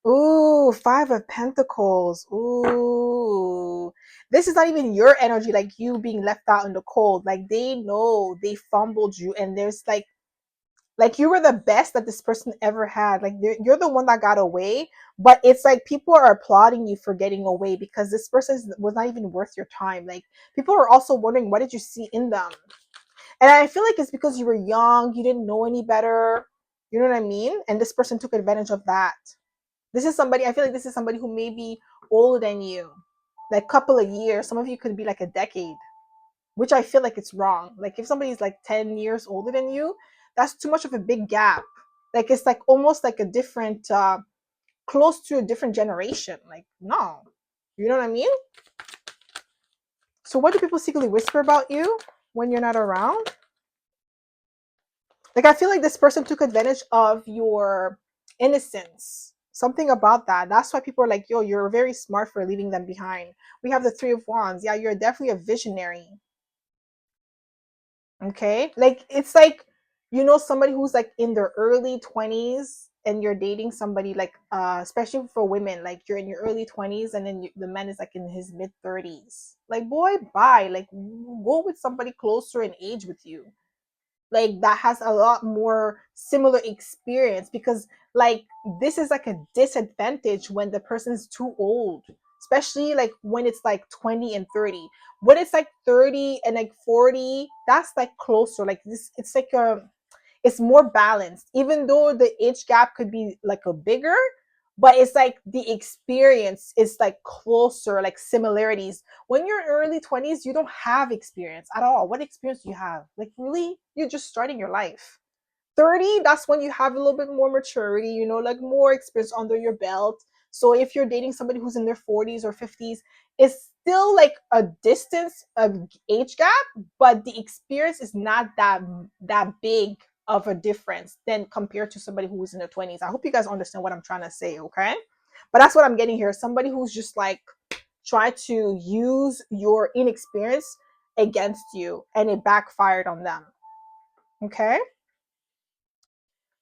Ooh, 5 of Pentacles. Ooh. This is not even your energy, like you being left out in the cold. Like, they know they fumbled you, and there's like you were the best that this person ever had. Like, you're the one that got away, but it's like people are applauding you for getting away because this person was not even worth your time. Like, people are also wondering, what did you see in them? And I feel like it's because you were young, you didn't know any better. You know what I mean? And this person took advantage of that. I feel like this is somebody who may be older than you, like a couple of years. Some of you could be like a decade, which I feel like it's wrong. Like, if somebody's like 10 years older than you, that's too much of a big gap. Like, it's like almost like a different, close to a different generation. Like, no. You know what I mean? So what do people secretly whisper about you when you're not around? Like, I feel like this person took advantage of your innocence. Something about that. That's why people are like, yo, you're very smart for leaving them behind. We have the 3 of Wands. Yeah, you're definitely a visionary. Okay? Like, it's like, somebody who's like in their early 20s and you're dating somebody like, especially for women, like you're in your early 20s and then the man is like in his mid 30s. Like, boy, bye. Like, go with somebody closer in age with you, like that has a lot more similar experience, because like this is like a disadvantage when the person's too old, especially like when it's like 20 and 30. When it's like 30 and like 40, that's like closer, like this, it's like it's more balanced, even though the age gap could be like a bigger, but it's like the experience is like closer, like similarities. When you're in early 20s, you don't have experience at all. What experience do you have? Like, really, you're just starting your life. 30, that's when you have a little bit more maturity, like more experience under your belt. So if you're dating somebody who's in their 40s or 50s, it's still like a distance of age gap, but the experience is not that big of a difference than compared to somebody who's in their 20s. I hope you guys understand what I'm trying to say, okay? But that's what I'm getting here. Somebody who's just like try to use your inexperience against you and it backfired on them. Okay?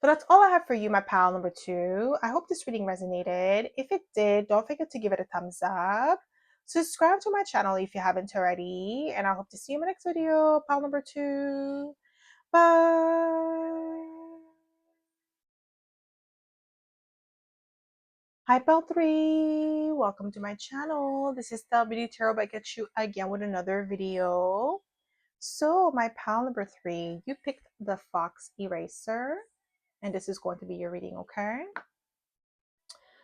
So that's all I have for you, my pal number 2. I hope this reading resonated. If it did, don't forget to give it a thumbs up. Subscribe to my channel if you haven't already. And I hope to see you in my next video, pal number 2. Bye. Hi, pal 3. Welcome to my channel. This is stellabeautytarot back at you again with another video. So, my pal number 3, you picked the Fox Eraser. And this is going to be your reading, okay?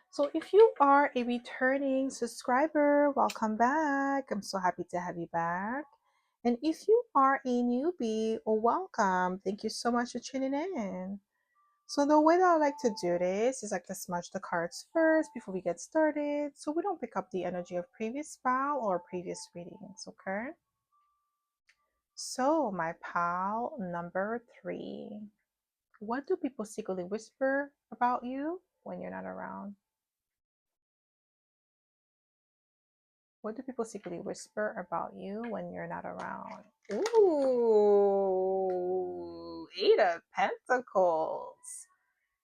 So if you are a returning subscriber, welcome back. I'm so happy to have you back. And if you are a newbie, welcome. Thank you so much for tuning in. So the way that I like to do this is like to smudge the cards first before we get started, so we don't pick up the energy of previous file or previous readings, okay? So, my pal number 3. What do people secretly whisper about you when you're not around? What do people secretly whisper about you when you're not around? Ooh, 8 of Pentacles.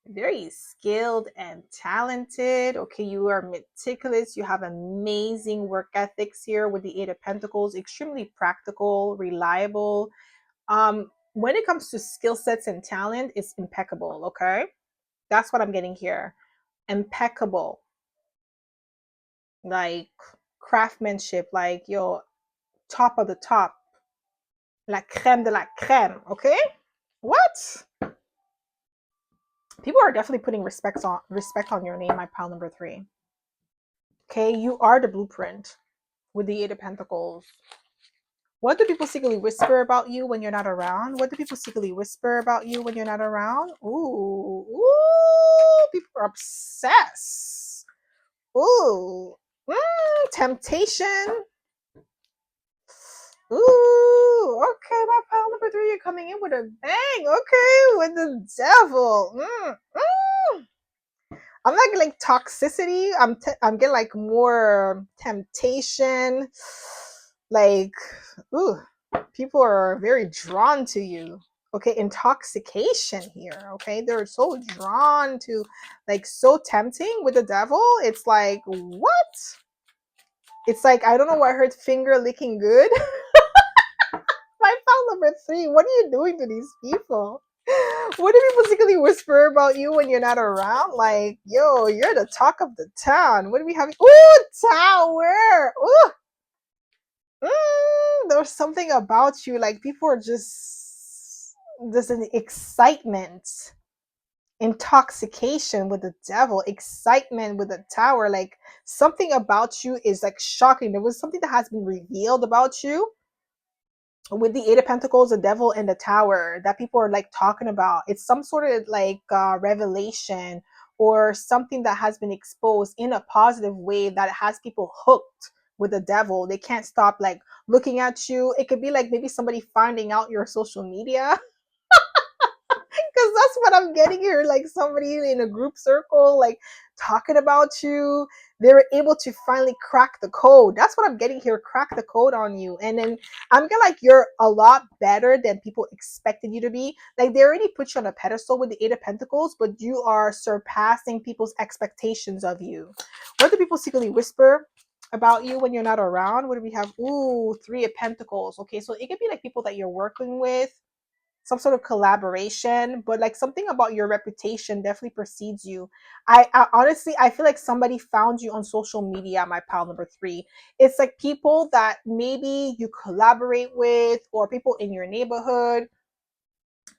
Very skilled and talented. Okay, you are meticulous. You have amazing work ethics here with the 8 of Pentacles. Extremely practical, reliable. When it comes to skill sets and talent, it's impeccable. Okay, that's what I'm getting here. Impeccable, like craftsmanship, like yo, top of the top, la crème de la crème. Okay, what? People are definitely putting respect on your name, my pal number 3. Okay, you are the blueprint with the 8 of Pentacles. What do people secretly whisper about you when you're not around? What do people secretly whisper about you when you're not around? Ooh, people are obsessed. Ooh, temptation. Ooh, okay, my pal number 3, you're coming in with a bang. Okay, with the devil. I'm not getting like toxicity. I'm getting like more temptation. Like, ooh, people are very drawn to you. Okay, intoxication here. Okay, they're so drawn to, like, so tempting with the devil. It's like, what? It's like, I don't know what I heard, finger licking good. My file number 3. What are you doing to these people? What do people secretly whisper about you when you're not around? Like, yo, you're the talk of the town. What do we have? Ooh, tower. Ooh. There's something about you. Like, people are just, there's an excitement, intoxication with the devil, excitement with the tower. Like, something about you is like shocking. There was something that has been revealed about you with the 8 of Pentacles, the devil, and the tower that people are like talking about. It's some sort of like revelation or something that has been exposed in a positive way that has people hooked with the devil. They can't stop like looking at you. It could be like maybe somebody finding out your social media. Because that's what I'm getting here. Like somebody in a group circle, like talking about you. They were able to finally crack the code. That's what I'm getting here. Crack the code on you. And then I'm gonna like, you're a lot better than people expected you to be. Like they already put you on a pedestal with the 8 of Pentacles, but you are surpassing people's expectations of you. What do people secretly whisper about you when you're not around? What do we have? Ooh, 3 of Pentacles. Okay, so it could be like people that you're working with, some sort of collaboration, but like something about your reputation definitely precedes you. I honestly, I feel like somebody found you on social media, my pal number 3. It's like people that maybe you collaborate with or people in your neighborhood.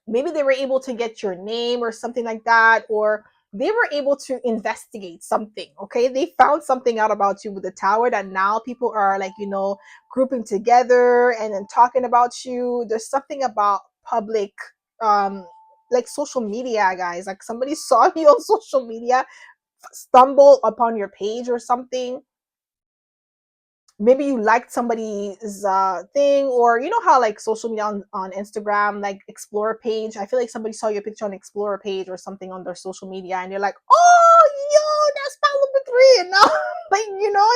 Maybe they were able to get your name or something like that, or they were able to investigate something. Okay, they found something out about you with the tower that now people are like, grouping together and then talking about you. There's something about public, um like social media, guys. Like somebody saw you on social media, stumble upon your page or something. Maybe you liked somebody's thing, or you know how like social media on Instagram, like explore page. I feel like somebody saw your picture on explore page or something on their social media, and they're like, oh, yo, that's pal number 3. And now like,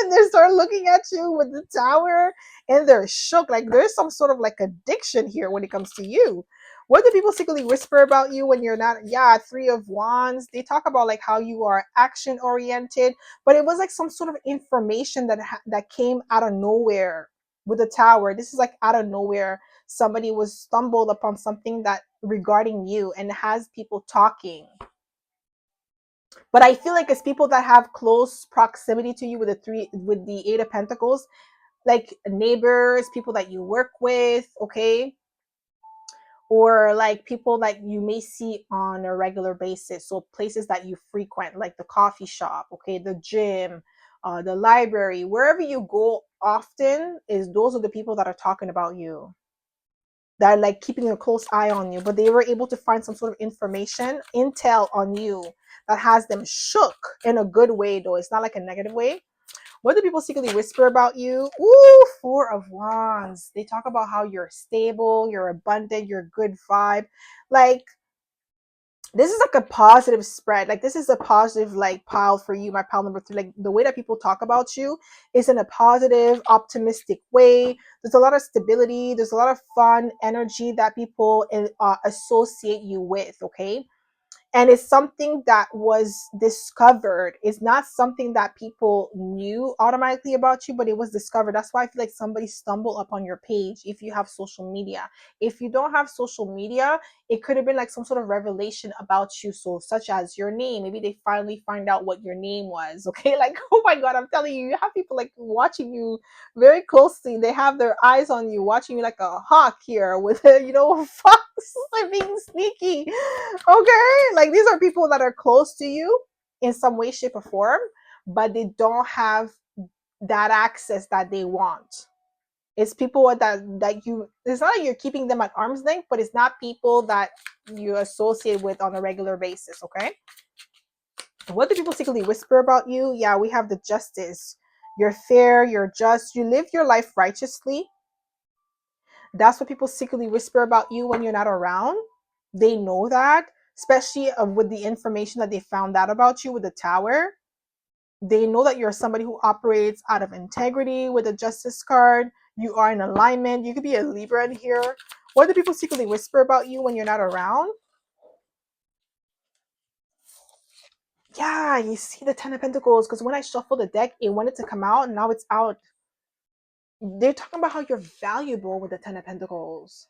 and they start looking at you with the tower, and they're shook. Like there's some sort of like addiction here when it comes to you. What do people secretly whisper about you when you're not? Yeah, 3 of Wands. They talk about like how you are action oriented, but it was like some sort of information that came out of nowhere with the tower. This is like out of nowhere. Somebody was stumbled upon something that regarding you and has people talking. But I feel like it's people that have close proximity to you with the 8 of Pentacles, like neighbors, people that you work with, okay? Or like people that you may see on a regular basis. So places that you frequent, like the coffee shop, okay, the gym, the library, wherever you go often, is those are the people that are talking about you, that are like keeping a close eye on you. But they were able to find some sort of information, intel on you that has them shook in a good way, though. It's not like a negative way. What do people secretly whisper about you? Ooh, Four of Wands. They talk about how you're stable, you're abundant, you're good vibe. Like, this is like a positive spread. Like, this is a positive like pile for you, my pile number 3. Like, the way that people talk about you is in a positive, optimistic way. There's a lot of stability. There's a lot of fun energy that people associate you with. Okay, and it's something that was discovered. It's not something that people knew automatically about you, but it was discovered. That's why I feel like somebody stumbled upon your page if you have social media. If you don't have social media, it could have been like some sort of revelation about you, so such as your name. Maybe they finally find out what your name was. Okay, like, oh my god, I'm telling you, you have people like watching you very closely. They have their eyes on you, watching you like a hawk here with a, fox, like being sneaky. Okay, like, these are people that are close to you in some way, shape, or form, but they don't have that access that they want. It's people that you, it's not like you're keeping them at arm's length, but it's not people that you associate with on a regular basis. Okay, what do people secretly whisper about you? Yeah, we have the Justice. You're fair, you're just, you live your life righteously. That's what people secretly whisper about you when you're not around. They know that, especially with the information that they found out about you with the Tower. They know that you're somebody who operates out of integrity with a Justice card. You are in alignment. You could be a Libra in here. What do people secretly whisper about you when you're not around? Yeah, you see the Ten of Pentacles, because when I shuffled the deck, it wanted to come out, and now it's out. They're talking about how you're valuable with the Ten of Pentacles.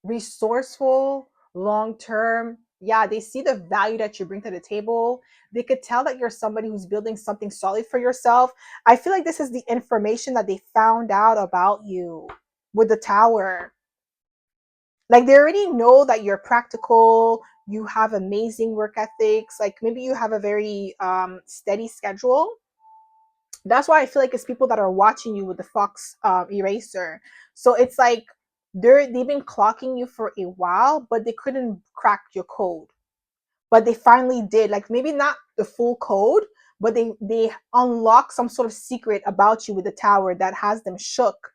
Resourceful, long term. Yeah, they see the value that you bring to the table. They could tell that you're somebody who's building something solid for yourself. I feel like this is the information that they found out about you with the Tower. Like, they already know that you're practical, you have amazing work ethics, like maybe you have a very steady schedule. That's why I feel like it's people that are watching you with the Fox eraser. So it's like they've been clocking you for a while, but they couldn't crack your code. But they finally did. Like, maybe not the full code, but they unlock some sort of secret about you with the Tower that has them shook.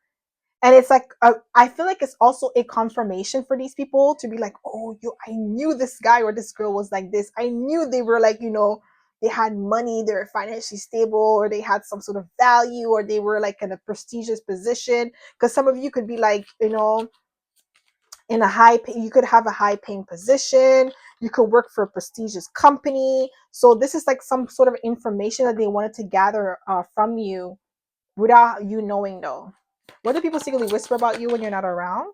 And it's like, I feel like it's also a confirmation for these people to be like, oh, I knew this guy or this girl was like this. I knew they were like, they had money, they were financially stable, or they had some sort of value, or they were like in a prestigious position. Because some of you could be like, in you could have a high paying position. You could work for a prestigious company. So this is like some sort of information that they wanted to gather from you without you knowing, though. What do people secretly whisper about you when you're not around?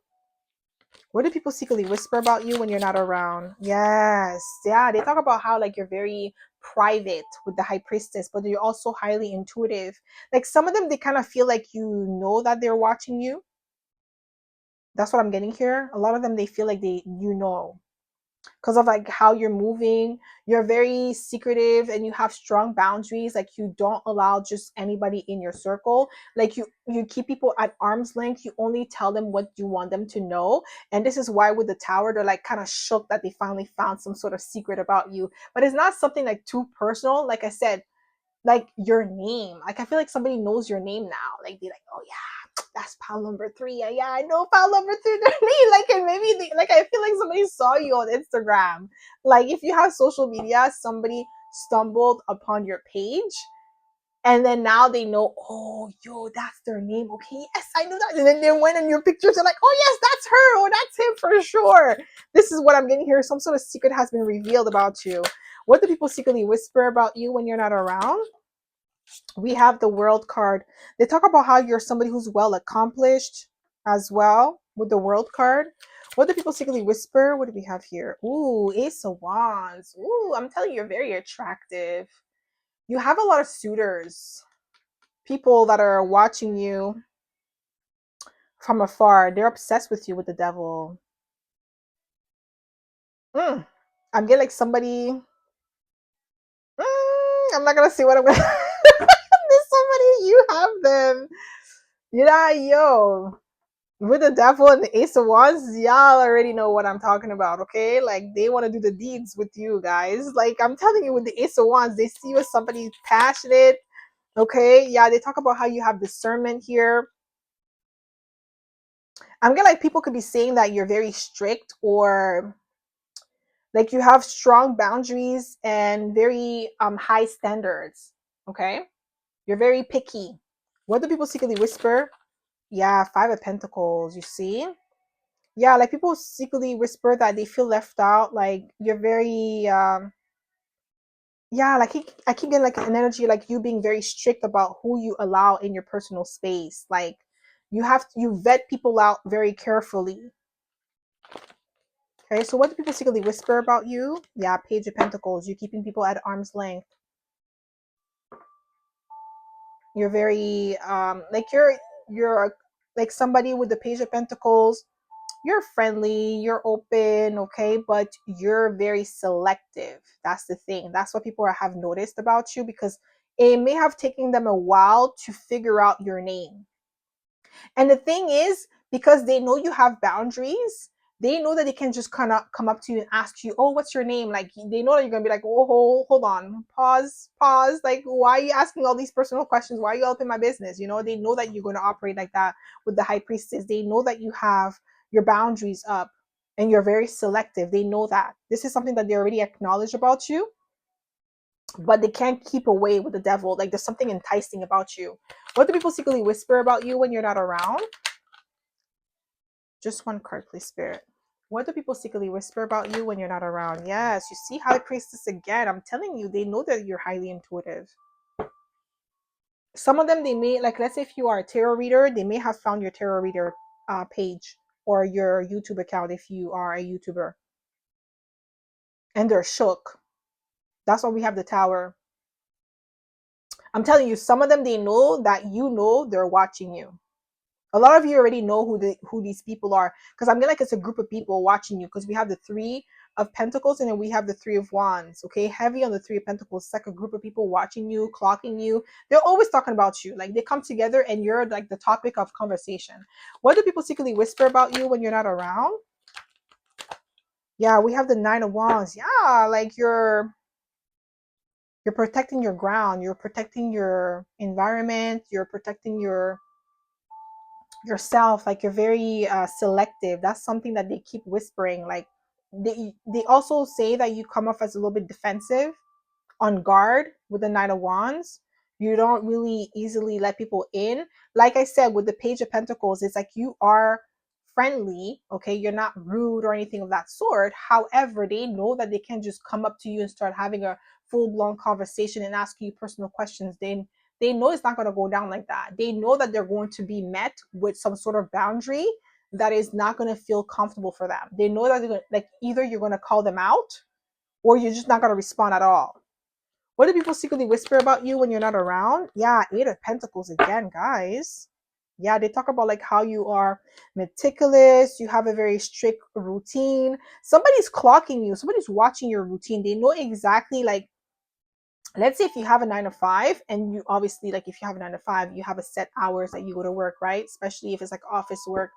What do people secretly whisper about you when you're not around? Yes. Yeah, they talk about how like you're very private with the High Priestess, but you're also highly intuitive. Like, some of them, they kind of feel like you know that they're watching you. That's what I'm getting here. A lot of them, they feel like you know, because of like how you're moving. You're very secretive and you have strong boundaries. Like, you don't allow just anybody in your circle. Like, you keep people at arm's length. You only tell them what you want them to know. And this is why with the Tower, they're like kind of shook that they finally found some sort of secret about you. But it's not something like too personal. Like I said, like your name. Like, I feel like somebody knows your name now. Like, they're like, oh yeah, that's pile number 3. Yeah, I know pile number 3. Their name. Like, and maybe like, I feel like somebody saw you on Instagram. Like, if you have social media, somebody stumbled upon your page, and then now they know, oh, yo, that's their name. Okay, yes, I know that. And then they went in your pictures. They're like, oh yes, that's her. Oh, that's him for sure. This is what I'm getting here. Some sort of secret has been revealed about you. What do people secretly whisper about you when you're not around? We have the World card. They talk about how you're somebody who's well accomplished as well with the World card. What do people secretly whisper? What do we have here? Ooh, Ace of Wands. Ooh, I'm telling you, you're very attractive. You have a lot of suitors, people that are watching you from afar. They're obsessed with you with the Devil. I'm getting like somebody. I'm not gonna say what I'm gonna. There's somebody, you have them. Yeah, yo. With the Devil and the Ace of Wands, y'all already know what I'm talking about, okay? Like, they want to do the deeds with you guys. Like, I'm telling you, with the Ace of Wands, they see you as somebody passionate. Okay, yeah, they talk about how you have discernment here. I'm getting like people could be saying that you're very strict, or like you have strong boundaries and very high standards. Okay, you're very picky. What do people secretly whisper? Yeah, Five of Pentacles, you see? Yeah, like people secretly whisper that they feel left out. Like you're very yeah, like I keep getting like an energy like you being very strict about who you allow in your personal space. Like you vet people out very carefully. Okay, so what do people secretly whisper about you? Yeah, Page of Pentacles, you keeping people at arm's length. You're very like you're like somebody with the Page of Pentacles. You're friendly, you're open, okay, but you're very selective. That's the thing. That's what people have noticed about you, because it may have taken them a while to figure out your name. And the thing is, because they know you have boundaries, they know that they can just kind of come up to you and ask you, "Oh, what's your name?" Like they know that you're gonna be like, "Oh, hold on, pause. Like, why are you asking all these personal questions? Why are you up in my business?" You know, they know that you're going to operate like that with the High Priestess. They know that you have your boundaries up and you're very selective. They know that this is something that they already acknowledge about you, but they can't keep away with the devil. Like there's something enticing about you. What do people secretly whisper about you when you're not around? Just one card, please, Spirit. What do people secretly whisper about you when you're not around? Yes, you see High Priestess again. I'm telling you, they know that you're highly intuitive. Some of them, they may, like, let's say if you are a tarot reader, they may have found your tarot reader page or your YouTube account if you are a YouTuber. And they're shook. That's why we have the Tower. I'm telling you, some of them, they know that you know they're watching you. A lot of you already know who these people are, because I'm like it's a group of people watching you, because we have the Three of Pentacles and then we have the Three of Wands. Okay, heavy on the Three of Pentacles. It's like a group of people watching you, clocking you. They're always talking about you. Like they come together and you're like the topic of conversation. What do people secretly whisper about you when you're not around? Yeah, we have the Nine of Wands. Yeah, like you're protecting your ground, you're protecting your environment, you're protecting yourself. Like you're very selective. That's something that they keep whispering. Like they also say that you come off as a little bit defensive, on guard with the Nine of Wands. You don't really easily let people in. Like I said, with the Page of Pentacles, it's like you are friendly, okay? You're not rude or anything of that sort. However, they know that they can just come up to you and start having a full-blown conversation and ask you personal questions. They know it's not going to go down like that. They know that they're going to be met with some sort of boundary that is not going to feel comfortable for them. They know that they're gonna, like either you're going to call them out or you're just not going to respond at all. What do people secretly whisper about you when you're not around? Yeah, Eight of Pentacles again, guys. Yeah, they talk about like how you are meticulous, you have a very strict routine. Somebody's clocking you, somebody's watching your routine. They know exactly, like, let's say if you have a 9 to 5, and you obviously, like, if you have a 9 to 5, you have a set hours that you go to work, right? Especially if it's like office work.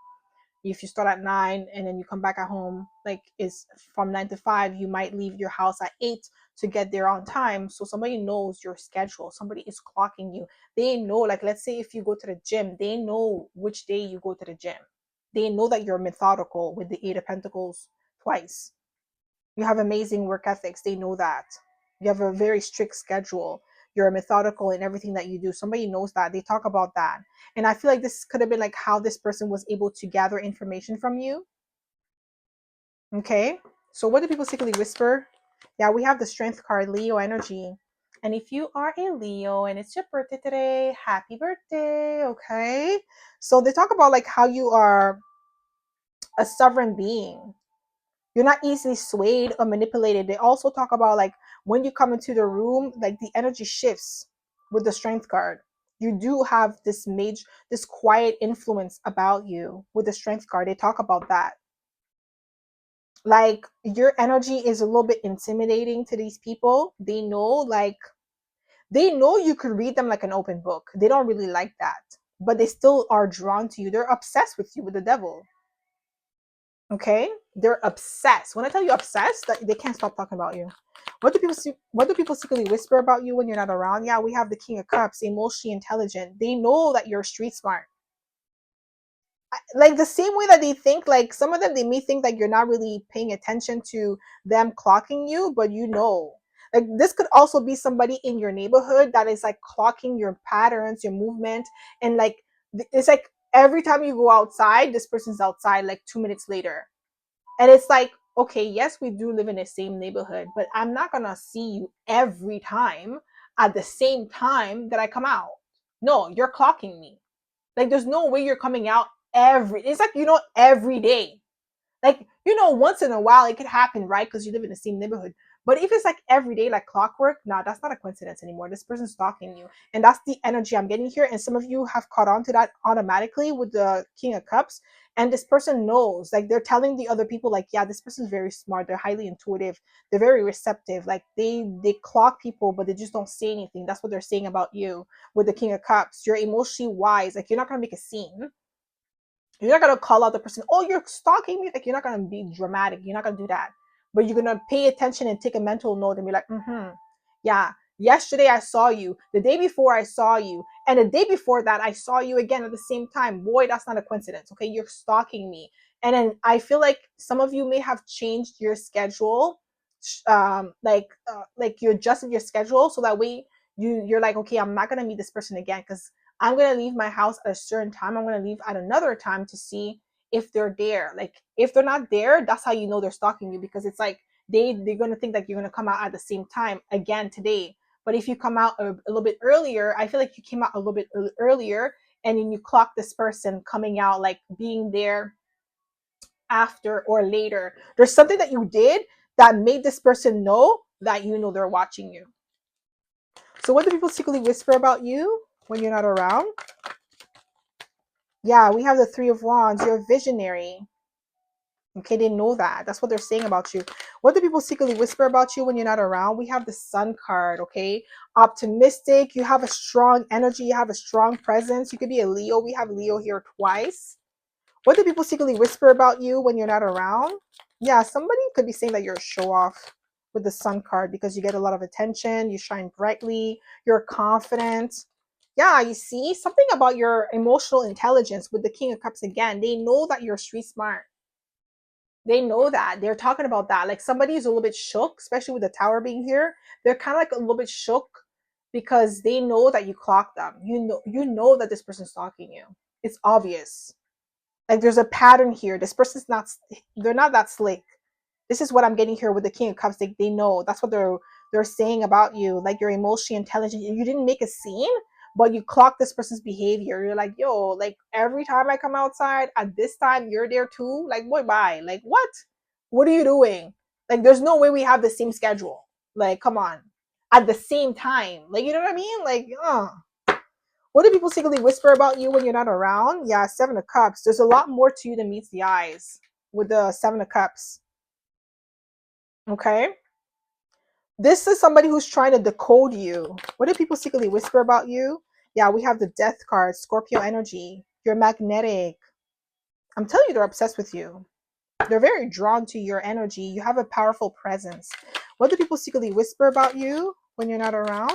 If you start at 9 and then you come back at home, like is from 9 to 5, you might leave your house at 8 to get there on time. So somebody knows your schedule, somebody is clocking you. They know, like, let's say if you go to the gym, they know which day you go to the gym. They know that you're methodical with the Eight of Pentacles twice. You have amazing work ethics. They know that. You have a very strict schedule. You're methodical in everything that you do. Somebody knows that. They talk about that. And I feel like this could have been like how this person was able to gather information from you. Okay. So what do people secretly whisper? Yeah, we have the Strength card, Leo energy. And if you are a Leo and it's your birthday today, happy birthday. Okay. So they talk about like how you are a sovereign being. You're not easily swayed or manipulated. They also talk about like when you come into the room, like the energy shifts with the Strength card. You do have this quiet influence about you with the Strength card. They talk about that. Like your energy is a little bit intimidating to these people. They know you could read them like an open book. They don't really like that, but they still are drawn to you. They're obsessed with you, with the devil. Okay, they're obsessed. When I tell you obsessed, that they can't stop talking about you. What do people secretly whisper about you when you're not around? Yeah, we have the King of Cups, emotionally intelligent. They know that you're street smart. Like the same way that they think, like some of them, they may think that you're not really paying attention to them clocking you, but you know, like this could also be somebody in your neighborhood that is like clocking your patterns, your movement, and like it's like every time you go outside, this person's outside like 2 minutes later. And it's like, okay, yes, we do live in the same neighborhood, but I'm not gonna see you every time at the same time that I come out. No, you're clocking me. Like there's no way you're coming out it's like, every day. Like, once in a while it could happen, right? Because you live in the same neighborhood. But if it's like every day, like clockwork, nah, that's not a coincidence anymore. This person's stalking you. And that's the energy I'm getting here. And some of you have caught on to that automatically with the King of Cups. And this person knows, like they're telling the other people, like, yeah, this person's very smart. They're highly intuitive. They're very receptive. Like they clock people, but they just don't say anything. That's what they're saying about you with the King of Cups. You're emotionally wise. Like you're not gonna make a scene. You're not gonna call out the person, oh, you're stalking me. Like you're not gonna be dramatic. You're not gonna do that. But you're gonna pay attention and take a mental note and be like, yeah. Yesterday I saw you. The day before I saw you. And the day before that I saw you again at the same time. Boy, that's not a coincidence. Okay, you're stalking me. And then I feel like some of you may have changed your schedule. Like you adjusted your schedule so that way you're like, okay, I'm not gonna meet this person again because I'm going to leave my house at a certain time. I'm going to leave at another time to see if they're there. Like if they're not there, that's how you know they're stalking you, because it's like they're going to think that you're going to come out at the same time again today. But if you come out a little bit earlier, I feel like you came out a little bit earlier and then you clock this person coming out, like being there after or later. There's something that you did that made this person know that they're watching you. So what do people secretly whisper about you when you're not around? Yeah, we have the Three of Wands. You're a visionary. Okay, they know that. That's what they're saying about you. What do people secretly whisper about you when you're not around? We have the Sun card, okay? Optimistic. You have a strong energy. You have a strong presence. You could be a Leo. We have Leo here twice. What do people secretly whisper about you when you're not around? Yeah, somebody could be saying that you're a show off with the Sun card because you get a lot of attention. You shine brightly. You're confident. Yeah, you see something about your emotional intelligence with the King of Cups again. They know that you're street smart. They know that. They're talking about that. Like somebody's a little bit shook, especially with the Tower being here. They're kind of like a little bit shook because they know that you clocked them. You know that this person's stalking you. It's obvious. Like there's a pattern here. This person's not, they're not that slick. This is what I'm getting here with the King of Cups. They know. That's what they're saying about you. Like you're emotionally intelligent. You didn't make a scene, but you clock this person's behavior. You're like, yo, like every time I come outside at this time, you're there too. Like, boy, bye. Like, what? What are you doing? Like, there's no way we have the same schedule. Like, come on. At the same time. Like, you know what I mean? Like, what do people secretly whisper about you when you're not around? Yeah, Seven of Cups. There's a lot more to you than meets the eyes with the Seven of Cups. Okay? This is somebody who's trying to decode you. What do people secretly whisper about you? Yeah, we have the Death card, Scorpio energy. You're magnetic. I'm telling you, they're obsessed with you. They're very drawn to your energy. You have a powerful presence. What do people secretly whisper about you when you're not around?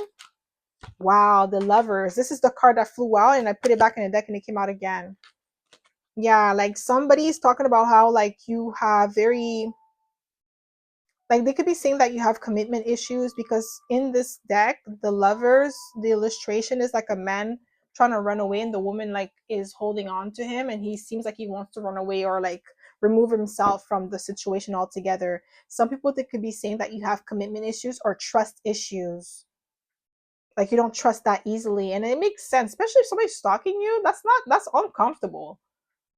Wow, the Lovers. This is the card that flew out and I put it back in the deck and it came out again. Yeah, like somebody's talking about how like you have very, like they could be saying that you have commitment issues because in this deck, the Lovers, the illustration is like a man trying to run away and the woman like is holding on to him and he seems like he wants to run away or like remove himself from the situation altogether. Some people, they could be saying that you have commitment issues or trust issues. Like you don't trust that easily. And it makes sense, especially if somebody's stalking you. That's uncomfortable.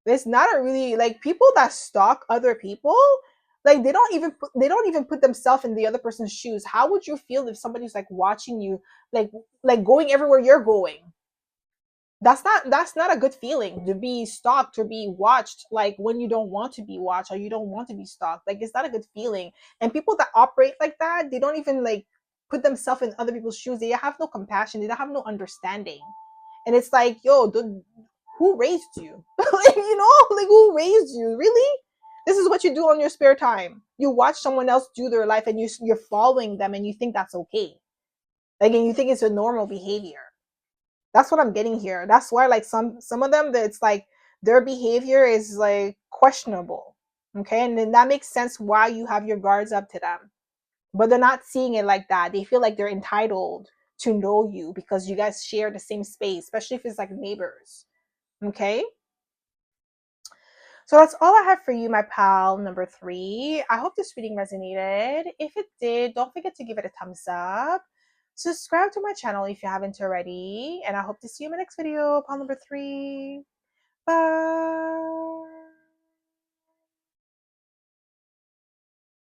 It's not a really, like, people that stalk other people, like they don't even put themselves in the other person's shoes. How would you feel if somebody's like watching you, like going everywhere you're going? That's not a good feeling, to be stalked or be watched, like when you don't want to be watched or you don't want to be stalked. Like it's not a good feeling. And people that operate like that, they don't even like put themselves in other people's shoes. They have no compassion. They don't have no understanding. And it's like, yo, who raised you? Like, like who raised you? Really? This is what you do on your spare time. You watch someone else do their life and you're following them and you think that's okay. Like, and you think it's a normal behavior. That's what I'm getting here. That's why, like, some of them, that it's like their behavior is like questionable. Okay, and then that makes sense why you have your guards up to them. But they're not seeing it like that. They feel like they're entitled to know you because you guys share the same space, especially if it's like neighbors. Okay. So that's all I have for you, my pal number 3. I hope this reading resonated. If it did, don't forget to give it a thumbs up. Subscribe to my channel if you haven't already. And I hope to see you in my next video, pal number 3. Bye.